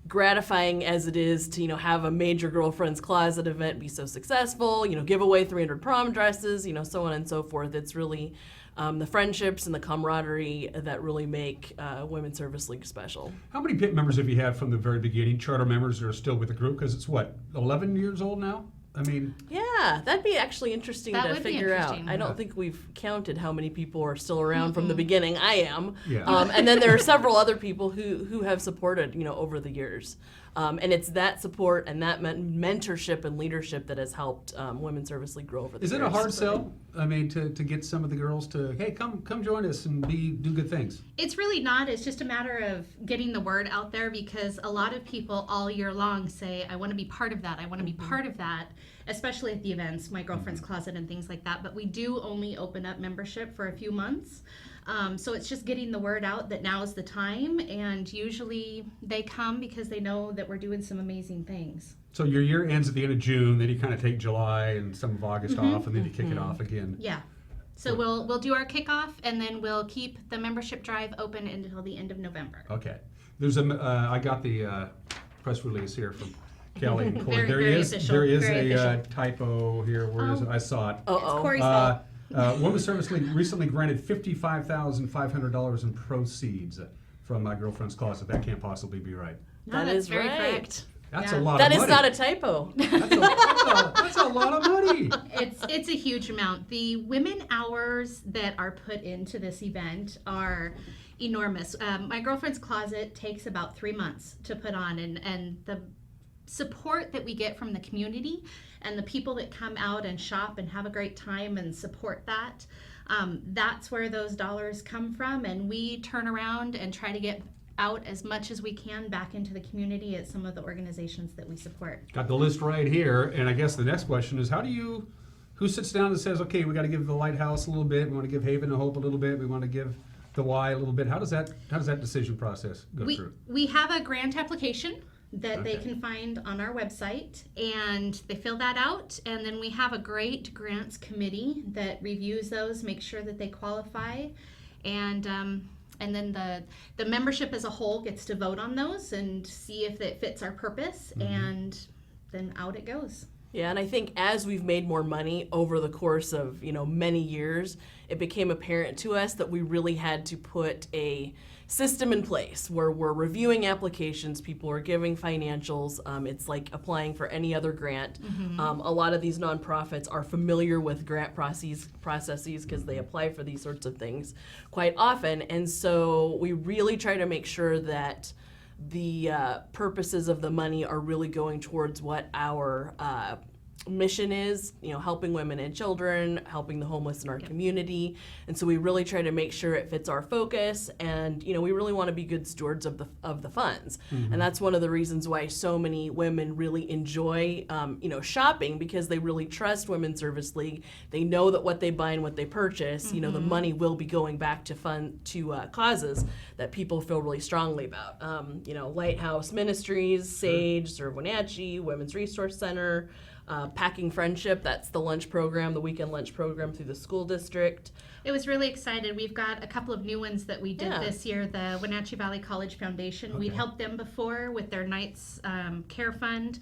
gratifying as it is to, have a major girlfriend's closet event be so successful, give away 300 prom dresses, so on and so forth. It's really the friendships and the camaraderie that really make Women's Service League special. How many PIT members have you had from the very beginning? Charter members that are still with the group? Because it's 11 years old now? I mean, yeah, that'd be actually interesting to figure out. I don't think we've counted how many people are still around from the beginning. I am. Yeah. And then there are several other people who have supported, over the years. And it's that support and that mentorship and leadership that has helped Women's Service League grow over the years. Is it a hard sell? I mean, to get some of the girls to, hey, come join us and do good things. It's really not. It's just a matter of getting the word out there because a lot of people all year long say, I want to be part of that. I want to be part of that, especially at the events, my girlfriend's closet and things like that. But we do only open up membership for a few months. So it's just getting the word out that now is the time, and usually they come because they know that we're doing some amazing things. So your year ends at the end of June, then you kind of take July and some of August off, and then you kick it off again. Yeah. So we'll do our kickoff, and then we'll keep the membership drive open until the end of November. Okay. There's I got the press release here from Kelly and Corey. Very official. There is a typo here. Where is it? I saw it. It's Corey's fault. Women's Service League recently granted $55,500 in proceeds from my girlfriend's closet. That can't possibly be right. No, that is very right. correct. That's a lot of money. That is not a typo. That's a lot of money. It's a huge amount. The women hours that are put into this event are enormous. My girlfriend's closet takes about 3 months to put on, and the support that we get from the community and the people that come out and shop and have a great time and support that, that's where those dollars come from, and we turn around and try to get out as much as we can back into the community at some of the organizations that we support. Got the list right here, and I guess the next question is, who sits down and says, okay, we got to give the Lighthouse a little bit, we want to give Haven and Hope a little bit, we want to give the Y a little bit. How does that decision process go through? We have a grant application that they can find on our website, and they fill that out, and then we have a great grants committee that reviews those, make sure that they qualify, and then the membership as a whole gets to vote on those and see if it fits our purpose, and then out it goes. Yeah, and I think as we've made more money over the course of, many years, it became apparent to us that we really had to put a system in place where we're reviewing applications, people are giving financials. It's like applying for any other grant. A lot of these nonprofits are familiar with grant processes because they apply for these sorts of things quite often. And so we really try to make sure that the purposes of the money are really going towards what our mission is, helping women and children, helping the homeless in our community. And so we really try to make sure it fits our focus, and we really want to be good stewards of the funds. Mhm. And that's one of the reasons why so many women really enjoy shopping, because they really trust Women's Service League. They know that what they buy and what they purchase, the Mhm. money will be going back to causes that people feel really strongly about. Lighthouse Ministries, Sage, Serve Wenatchee, Women's Resource Center, Packing Friendship, that's the lunch program, the weekend lunch program through the school district. It was really excited. We've got a couple of new ones that we did Yeah. this year. The Wenatchee Valley College Foundation. We'd Okay. helped them before with their Knights Care Fund,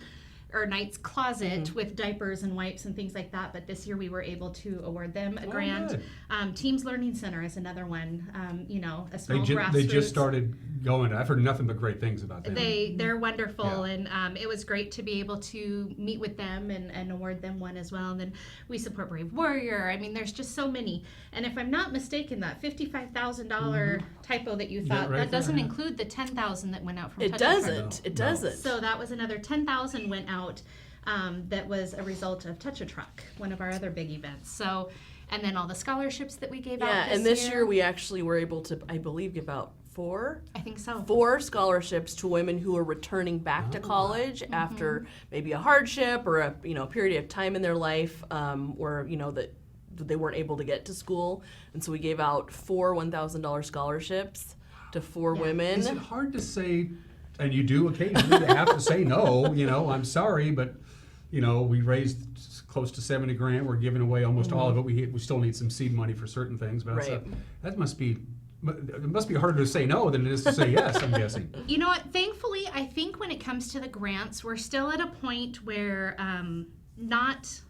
or Knight's Closet, Mhm. with diapers and wipes and things like that. But this year we were able to award them a Oh, grant. good. Teams Learning Center is another one. A small They grassroots. just started going. I've heard nothing but great things about them. They're wonderful, Yeah. and it was great to be able to meet with them and award them one as well. And then we support Brave Warrior. I mean, there's just so many. And if I'm not mistaken, that $55,000 typo that you Yeah, thought, right that doesn't there. include the $10,000 that went out from It Touch a Truck. doesn't. It doesn't. So that was another $10,000 went out. That was a result of Touch a Truck, one of our other big events. So, and then all the scholarships that we gave out. Yeah, and this year we actually were able to, I believe, give out four. I think so. 4 scholarships to women who are returning back to college after maybe a hardship or a period of time in their life where that they weren't able to get to school, and so we gave out 4 $1,000 scholarships to 4 women. Is it hard to say? And you do occasionally have to say no. I'm sorry, but we raised close to 70 grand. We're giving away almost all of it. We still need some seed money for certain things, but Right. that must be. It must be harder to say no than it is to say yes, I'm guessing. You know what? Thankfully, I think when it comes to the grants, we're still at a point where not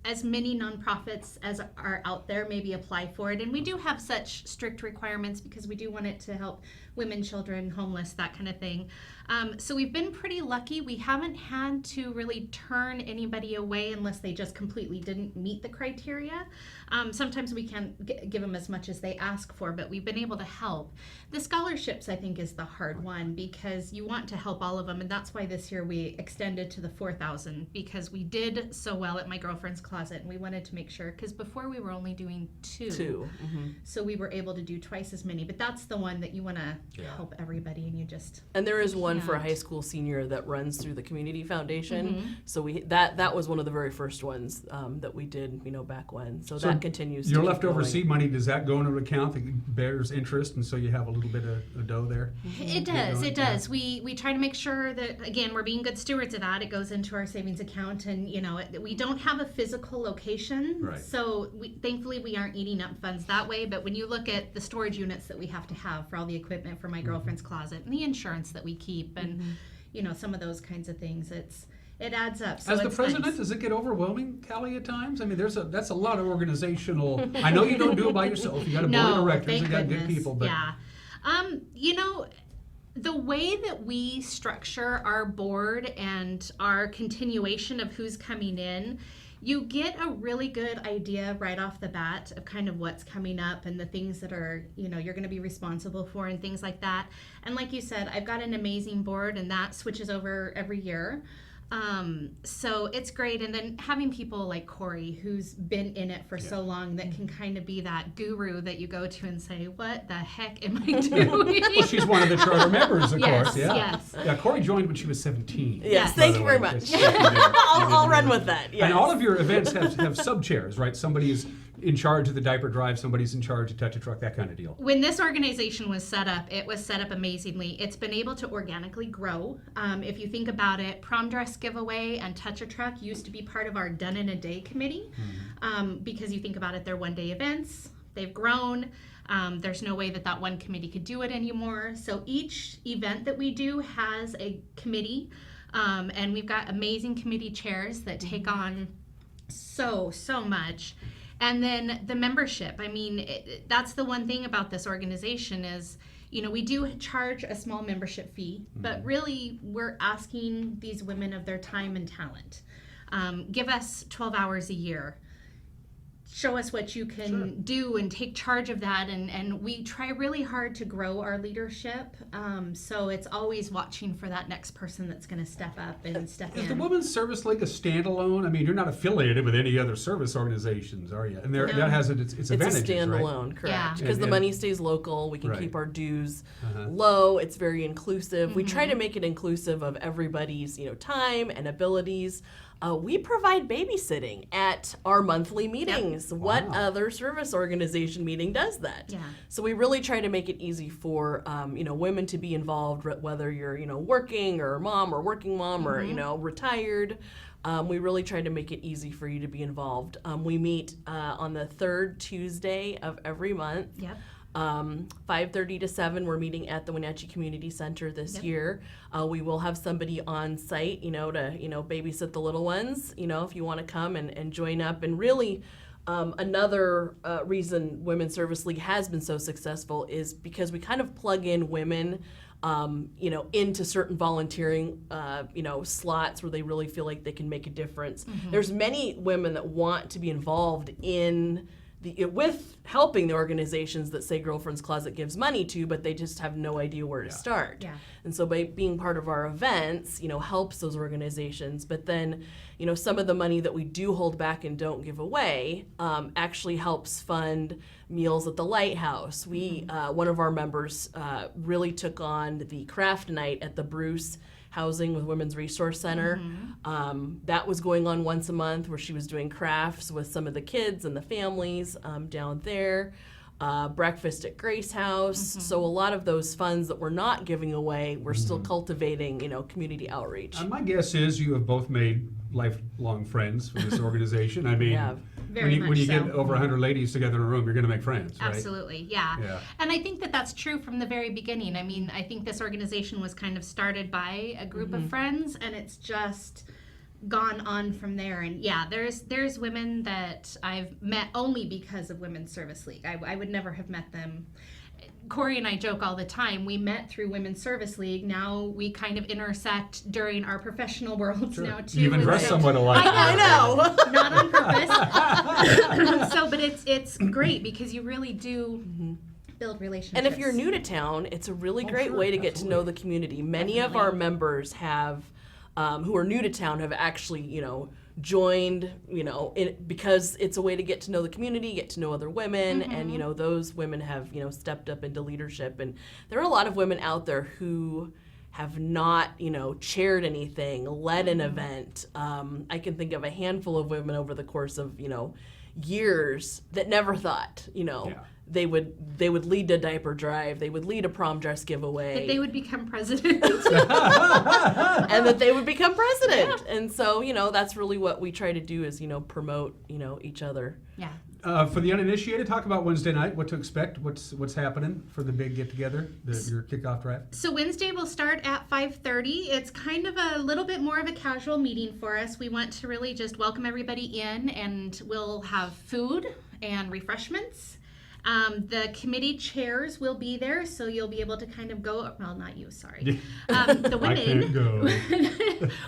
as many nonprofits as are out there maybe apply for it. And we do have such strict requirements because we do want it to help women, children, homeless, that kind of thing. So we've been pretty lucky. We haven't had to really turn anybody away unless they just completely didn't meet the criteria. Sometimes we can't give them as much as they ask for, but we've been able to help. The scholarships, I think, is the hard one because you want to help all of them, and that's why this year we extended to the $4,000 because we did so well at My Girlfriend's Closet, and we wanted to make sure, because before we were only doing 2. 2. So we were able to do twice as many, but that's the one that you want to help everybody, and you just... And there is one for a can't. high school senior that runs through the community foundation. Mhm. So that was one of the very first ones that we did, back when. So that continues. Your to keep leftover going. seed money, does that go into an account that bears interest, and so you have a little bit of dough there? It does. It does. We try to make sure that, again, we're being good stewards of that. It goes into our savings account, and we don't have a physical location, Right. so thankfully we aren't eating up funds that way. But when you look at the storage units that we have to have for all the equipment for My Girlfriend's Closet and the insurance that we keep, and some of those kinds of things, it adds up. So As the it's president, nice. does it get overwhelming, Callie, at times? I mean, that's a lot of organizational. I know you don't do it by yourself. You got a board of directors. Thank You got good goodness. people, but Yeah. The way that we structure our board and our continuation of who's coming in, you get a really good idea right off the bat of kind of what's coming up and the things that are, you're going to be responsible for and things like that. And like you said, I've got an amazing board, and that switches over every year. So it's great. And then having people like Corey, who's been in it for so long, that can kind of be that guru that you go to and say, what the heck am I doing? well, she's one of the charter members, of Yes, course. Yeah. yes. Yeah. Corey joined when she was 17. Yes, by thank the you way. very much. Yes, you did. I'll run with that. Yes. And all of your events have sub chairs, right? Somebody's in charge of the diaper drive, somebody's in charge of Touch a Truck, that kind of deal. When this organization was set up, it was set up amazingly. It's been able to organically grow. If you think about it, prom dress giveaway and Touch a Truck used to be part of our Done in a Day committee. Because you think about it, they're one-day events. They've grown. There's no way that one committee could do it anymore. So each event that we do has a committee, and we've got amazing committee chairs that take on so much. And then the membership. I mean, that's the one thing about this organization is, we do charge a small membership fee, but really we're asking these women of their time and talent. Give us 12 hours a year. show us what you can do and take charge of that. And we try really hard to grow our leadership. So it's always watching for that next person that's going to step up and step in. Is the Women's Service League a standalone? I mean, you're not affiliated with any other service organizations, are you? And that has its advantages, It's a standalone, right? correct. Because the money stays local. We can keep our dues Uh-huh. low. It's very inclusive. We try Mm-hmm. to make it inclusive of everybody's, time and abilities. We provide babysitting at our monthly meetings. What other service organization meeting does that? Yeah. So we really try to make it easy for women to be involved, whether you're working or a mom or working mom or retired. We really try to make it easy for you to be involved. We meet on the third Tuesday of every month. Yep. 5:30 to 7, we're meeting at the Wenatchee Community Center this year. We will have somebody on site, to babysit the little ones, if you want to come and join up. And really, another reason Women's Service League has been so successful is because we kind of plug in women into certain volunteering, slots where they really feel like they can make a difference. Mm-hmm. There's many women that want to be involved in with helping the organizations that say Girlfriend's Closet gives money to, but they just have no idea where to start. Yeah. And so by being part of our events, helps those organizations. But then, some of the money that we do hold back and don't give away actually helps fund meals at the Lighthouse. We, one of our members really took on the craft night at the Bruce Housing with Women's Resource Center. That was going on once a month, where she was doing crafts with some of the kids and the families down there. Breakfast at Grace House. So a lot of those funds that we're not giving away, we're still cultivating, community outreach. My guess is you have both made lifelong friends with this organization. I mean, when you get over 100 ladies together in a room, you're going to make friends, right? Absolutely, yeah. And I think that that's true from the very beginning. I mean, I think this organization was kind of started by a group of friends, and it's just gone on from there. And yeah, there's women that I've met only because of Women's Service League. I would never have met them. Corey and I joke all the time. We met through Women's Service League. Now we kind of intersect during our professional worlds now too. You even dress somewhat alike. I know. Not on purpose. But it's great because you really do build relationships. And if you're new to town, it's a really great way to get to know the community. Many of our members have, who are new to town, have actually, joined, because it's a way to get to know the community, get to know other women, and, those women have, stepped up into leadership. And there are a lot of women out there who have not, chaired anything, led an event. I can think of a handful of women over the course of, years that never thought, they would lead a diaper drive, they would lead a prom dress giveaway. That they would become president. And that they would become president. Yeah. And so, that's really what we try to do is, promote, each other. Yeah. For the uninitiated, talk about Wednesday night, what to expect, what's happening for the big get-together, your kickoff drive. So Wednesday will start at 5:30. It's kind of a little bit more of a casual meeting for us. We want to really just welcome everybody in, and we'll have food and refreshments. The committee chairs will be there, so you'll be able to kind of go, well, not you, sorry. The women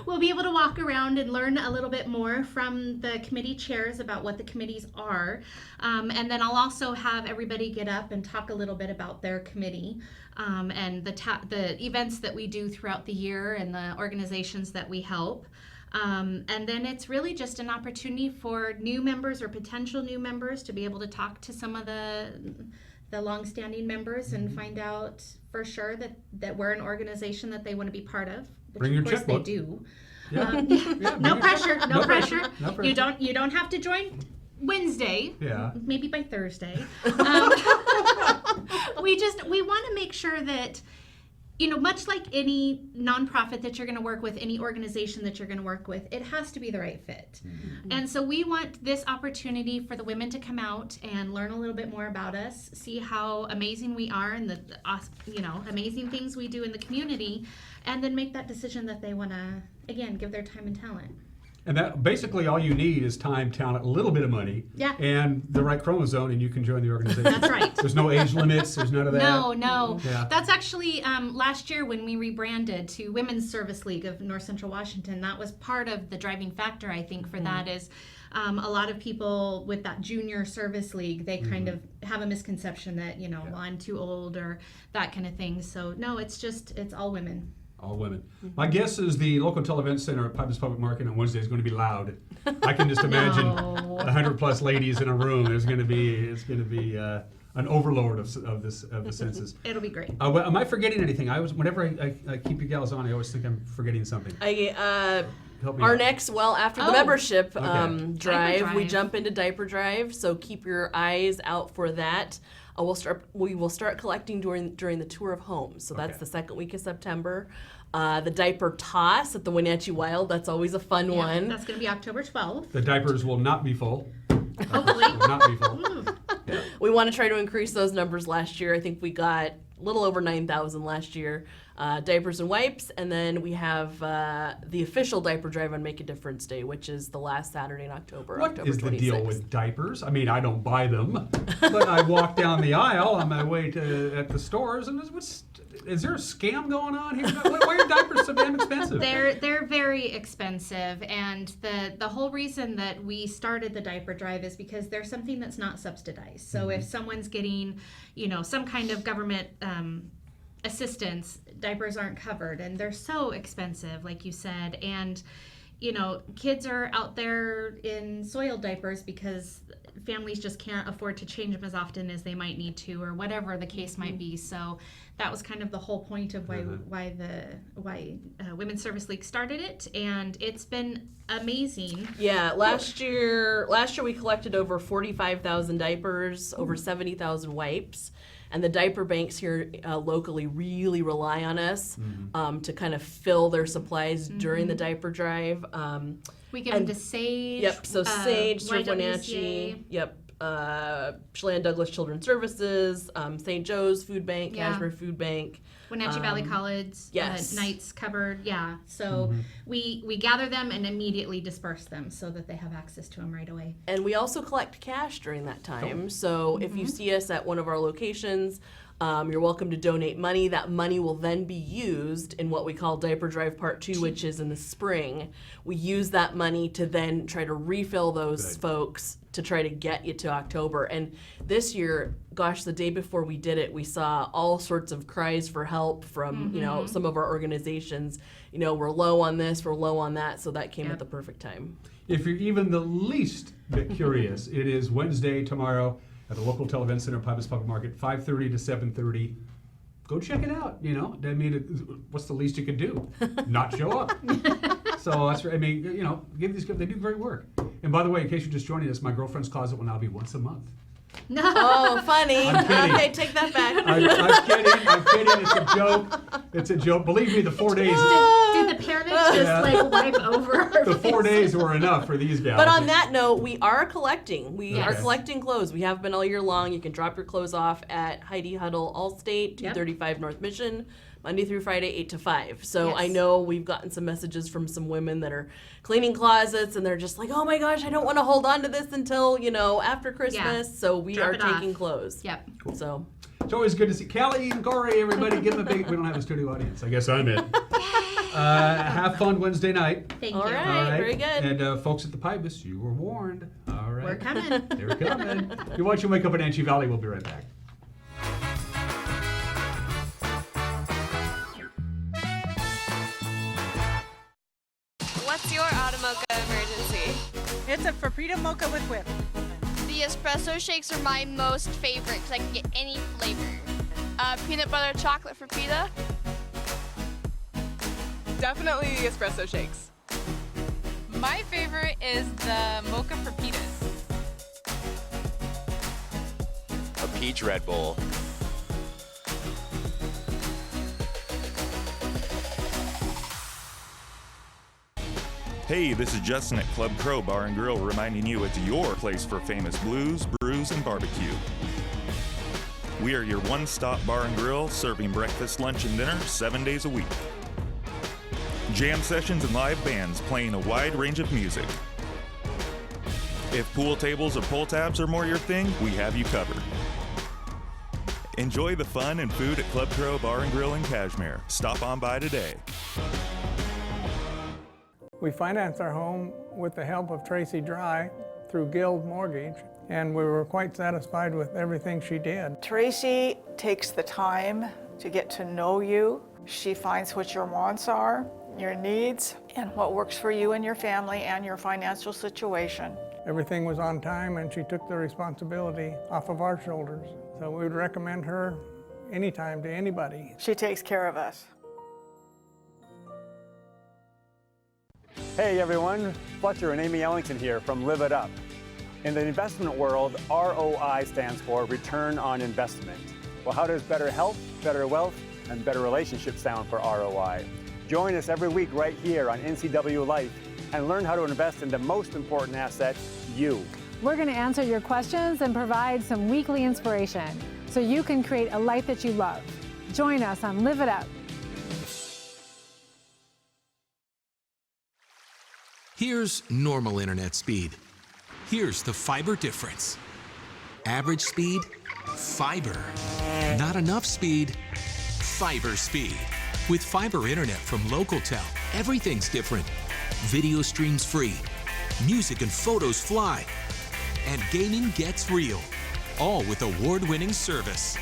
will be able to walk around and learn a little bit more from the committee chairs about what the committees are. And then I'll also have everybody get up and talk a little bit about their committee and the events that we do throughout the year and the organizations that we help. And then it's really just an opportunity for new members or potential new members to be able to talk to some of the longstanding members and find out for sure that we're an organization that they want to be part of, which Bring your of course checkbook. they do. Yeah. No pressure. No pressure. No pressure. You don't have to join Wednesday. Yeah. Maybe by Thursday. We want to make sure that, much like any nonprofit that you're going to work with, any organization that you're going to work with, it has to be the right fit. And so we want this opportunity for the women to come out and learn a little bit more about us, see how amazing we are and the amazing things we do in the community, and then make that decision that they want to, again, give their time and talent. And that basically all you need is time, talent, a little bit of money, and the right chromosome, and you can join the organization. That's right. There's no age limits. There's none of that. No. Yeah. That's actually last year when we rebranded to Women's Service League of North Central Washington. That was part of the driving factor, I think, for that is a lot of people with that junior service league, they kind of have a misconception that, well, I'm too old or that kind of thing. So no, it's all women. All women. My guess is the local event center at Pybus Public Market on Wednesday is going to be loud. I can just imagine 100 plus ladies in a room. It's going to be an overload of the senses. It'll be great. Am I forgetting anything? Whenever I keep you gals on, I always think I'm forgetting something. Our next, after the membership drive, we drive. jump into diaper drive. So keep your eyes out for that. We will start collecting during the tour of homes. So that's the second week of September. The diaper toss at the Wenatchee Wild. That's always a fun one. That's going to be October 12th. The diapers will not be full. Hopefully. Will not be full. We want to try to increase those numbers last year. I think we got a little over 9,000 last year. Diapers and wipes, and then we have the official diaper drive on Make a Difference Day, which is the last Saturday in October. What October is the 26th. deal with diapers? I mean, I don't buy them, but I walk down the aisle on my way at the stores, and is there a scam going on here? Why are diapers so damn expensive? They're very expensive, and the whole reason that we started the diaper drive is because there's something that's not subsidized. So if someone's getting, some kind of government assistance, diapers aren't covered, and they're so expensive, like you said, and kids are out there in soiled diapers because families just can't afford to change them as often as they might need to, or whatever the case might be. So that was kind of the whole point of why Women's Service League started it, and it's been amazing. Yeah, last year we collected over 45,000 diapers, over 70,000 wipes. And the diaper banks here locally really rely on us to kind of fill their supplies during the diaper drive. We give them to Sage. Yep, so Sage, Surf YWCA. Wenatchee. Yep, Chelan Douglas Children's Services, St. Joe's Food Bank, Cashmere Food Bank. Wenatchee Valley College, nights covered, So we gather them and immediately disperse them so that they have access to them right away. And we also collect cash during that time. So if you see us at one of our locations, you're welcome to donate money. That money will then be used in what we call Diaper Drive Part 2, which is in the spring. We use that money to then try to refill those folks to try to get you to October. And this year, gosh, the day before we did it, we saw all sorts of cries for help from, some of our organizations. We're low on this, we're low on that, so that came at the perfect time. If you're even the least bit curious, it is Wednesday tomorrow at the local event center, Pybus Public Market, 5:30 to 7:30. Go check it out. I mean, what's the least you could do? Not show up. So that's right. I mean, give these guys, they do great work. And by the way, in case you're just joining us, my girlfriend's closet will now be once a month. No. Oh, funny. I'm kidding. Okay, take that back. I'm kidding. It's a joke. It's a joke. Believe me, the 4 days. Did the parents just wipe over our The 4 days were enough for these guys. But on that note, we are collecting. We are collecting clothes. We have been all year long. You can drop your clothes off at Heidi Huddle Allstate, 235 North Mission, Monday through Friday, 8 to 5. So I know we've gotten some messages from some women that are cleaning closets, and they're just like, oh my gosh, I don't want to hold on to this until, after Christmas. So we are taking clothes. Yep. Cool. So it's always good to see Callie and Corey, everybody. Give them a big, we don't have a studio audience. I guess I'm it. Have fun Wednesday night. Thank you. All right, very good. And folks at the Pybus, you were warned. All right. We're coming. They're coming. You're watching Wake Up in Wenatchee Valley. We'll be right back. What's your Automocha emergency? It's a Frappuccino mocha with whip. The espresso shakes are my most favorite because I can get any flavor. Peanut butter chocolate for pita. Definitely the espresso shakes. My favorite is the mocha for pitas. A peach Red Bull. Hey, this is Justin at Club Crow Bar and Grill reminding you it's your place for famous blues, brews, and barbecue. We are your one-stop bar and grill, serving breakfast, lunch, and dinner 7 days a week. jam sessions and live bands playing a wide range of music. If pool tables or pull tabs are more your thing, we have you covered. Enjoy the fun and food at Club Crow Bar and Grill in Cashmere. Stop on by today. We financed our home with the help of Tracy Dry through Guild Mortgage, and we were quite satisfied with everything she did. Tracy takes the time to get to know you. She finds what your wants are, your needs, and what works for you and your family and your financial situation. Everything was on time, and she took the responsibility off of our shoulders. So we would recommend her anytime to anybody. She takes care of us. Hey everyone, Fletcher and Amy Ellington here from Live It Up. In the investment world, ROI stands for Return on Investment. Well, how does better health, better wealth, and better relationships sound for ROI? Join us every week right here on NCW Life and learn how to invest in the most important asset, you. We're going to answer your questions and provide some weekly inspiration so you can create a life that you love. Join us on Live It Up. Here's normal internet speed. Here's the fiber difference. Average speed, fiber. Not enough speed, fiber speed. With fiber internet from LocalTel, everything's different. Video streams free, music and photos fly, and gaming gets real, all with award-winning service.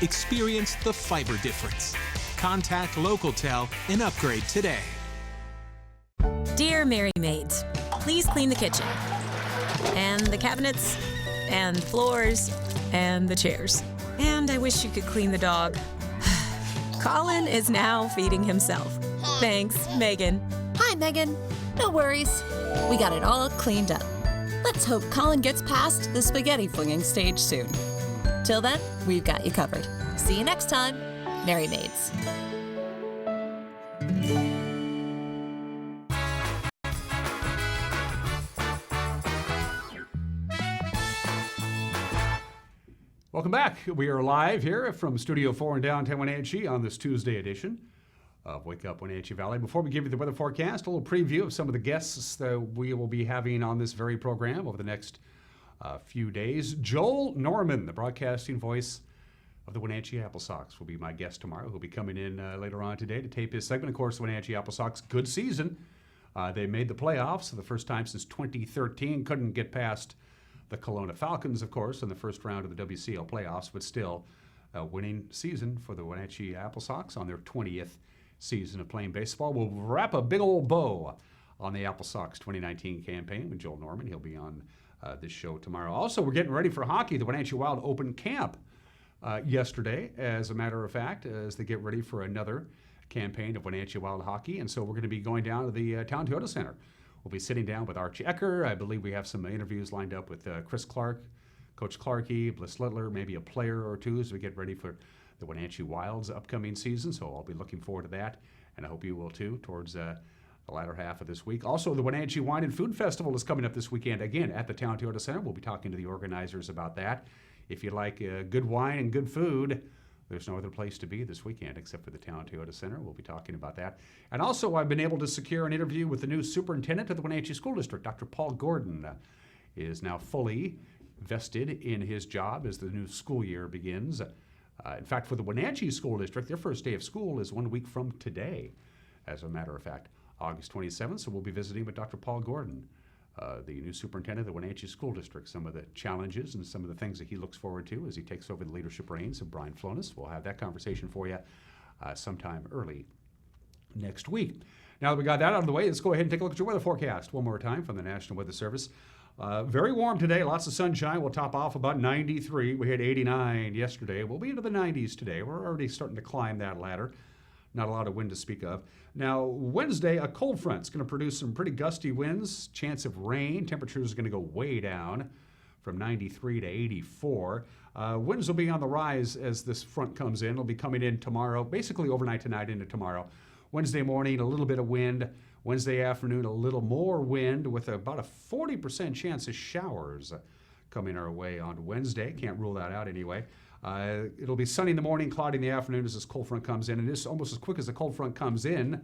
Experience the fiber difference. Contact LocalTel and upgrade today. Dear Mary Maids, please clean the kitchen, and the cabinets, and floors, and the chairs. And I wish you could clean the dog. Colin is now feeding himself. Thanks, Megan. Hi, Megan. No worries. We got it all cleaned up. Let's hope Colin gets past the spaghetti flinging stage soon. Till then, we've got you covered. See you next time, Mary Maids. Welcome back. We are live here from Studio 4 in downtown Wenatchee on this Tuesday edition of Wake Up Wenatchee Valley. Before we give you the weather forecast, a little preview of some of the guests that we will be having on this very program over the next few days. Joel Norman, the broadcasting voice of the Wenatchee Apple Sox, will be my guest tomorrow. He'll be coming in later on today to tape his segment. Of course, the Wenatchee Apple Sox, good season. They made the playoffs for the first time since 2013. Couldn't get past the Kelowna Falcons, of course, in the first round of the WCL playoffs, but still a winning season for the Wenatchee Apple Sox on their 20th season of playing baseball. We'll wrap a big old bow on the Apple Sox 2019 campaign with Joel Norman. He'll be on this show tomorrow. Also, we're getting ready for hockey. The Wenatchee Wild opened camp yesterday, as a matter of fact, as they get ready for another campaign of Wenatchee Wild hockey. And so we're going to be going down to the Town Toyota Center. We'll be sitting down with Archie Ecker. I believe we have some interviews lined up with Chris Clark, Coach Clarkey, Bliss Littler, maybe a player or two as we get ready for the Wenatchee Wild's upcoming season. So I'll be looking forward to that, and I hope you will too, towards the latter half of this week. Also, the Wenatchee Wine and Food Festival is coming up this weekend, again, at the Town Toyota Center. We'll be talking to the organizers about that. If you like good wine and good food, there's no other place to be this weekend except for the Town Toyota Center. We'll be talking about that. And also, I've been able to secure an interview with the new superintendent of the Wenatchee School District. Dr. Paul Gordon is now fully vested in his job as the new school year begins. In fact, for the Wenatchee School District, their first day of school is 1 week from today, as a matter of fact, August 27th. So we'll be visiting with Dr. Paul Gordon, the new superintendent of the Wenatchee School District, some of the challenges and some of the things that he looks forward to as he takes over the leadership reins of Brian Flonis. We'll have that conversation for you sometime early next week. Now that we got that out of the way, let's go ahead and take a look at your weather forecast one more time from the National Weather Service. Very warm today, lots of sunshine. We'll top off about 93. We had 89 yesterday. We'll be into the 90s today. We're already starting to climb that ladder. Not a lot of wind to speak of. Now, Wednesday, a cold front's going to produce some pretty gusty winds, chance of rain. Temperatures are going to go way down from 93 to 84. Winds will be on the rise as this front comes in. It'll be coming in tomorrow, basically overnight tonight into tomorrow. Wednesday morning, a little bit of wind. Wednesday afternoon, a little more wind with about a 40% chance of showers coming our way on Wednesday. Can't rule that out anyway. It'll be sunny in the morning, cloudy in the afternoon as this cold front comes in. And it's almost as quick as the cold front comes in.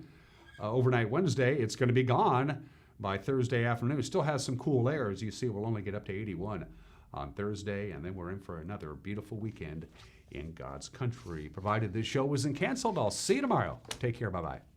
Overnight Wednesday, it's going to be gone by Thursday afternoon. Still has some cool air. As you see, we'll only get up to 81 on Thursday, and then we're in for another beautiful weekend in God's country. Provided this show isn't canceled, I'll see you tomorrow. Take care. Bye-bye.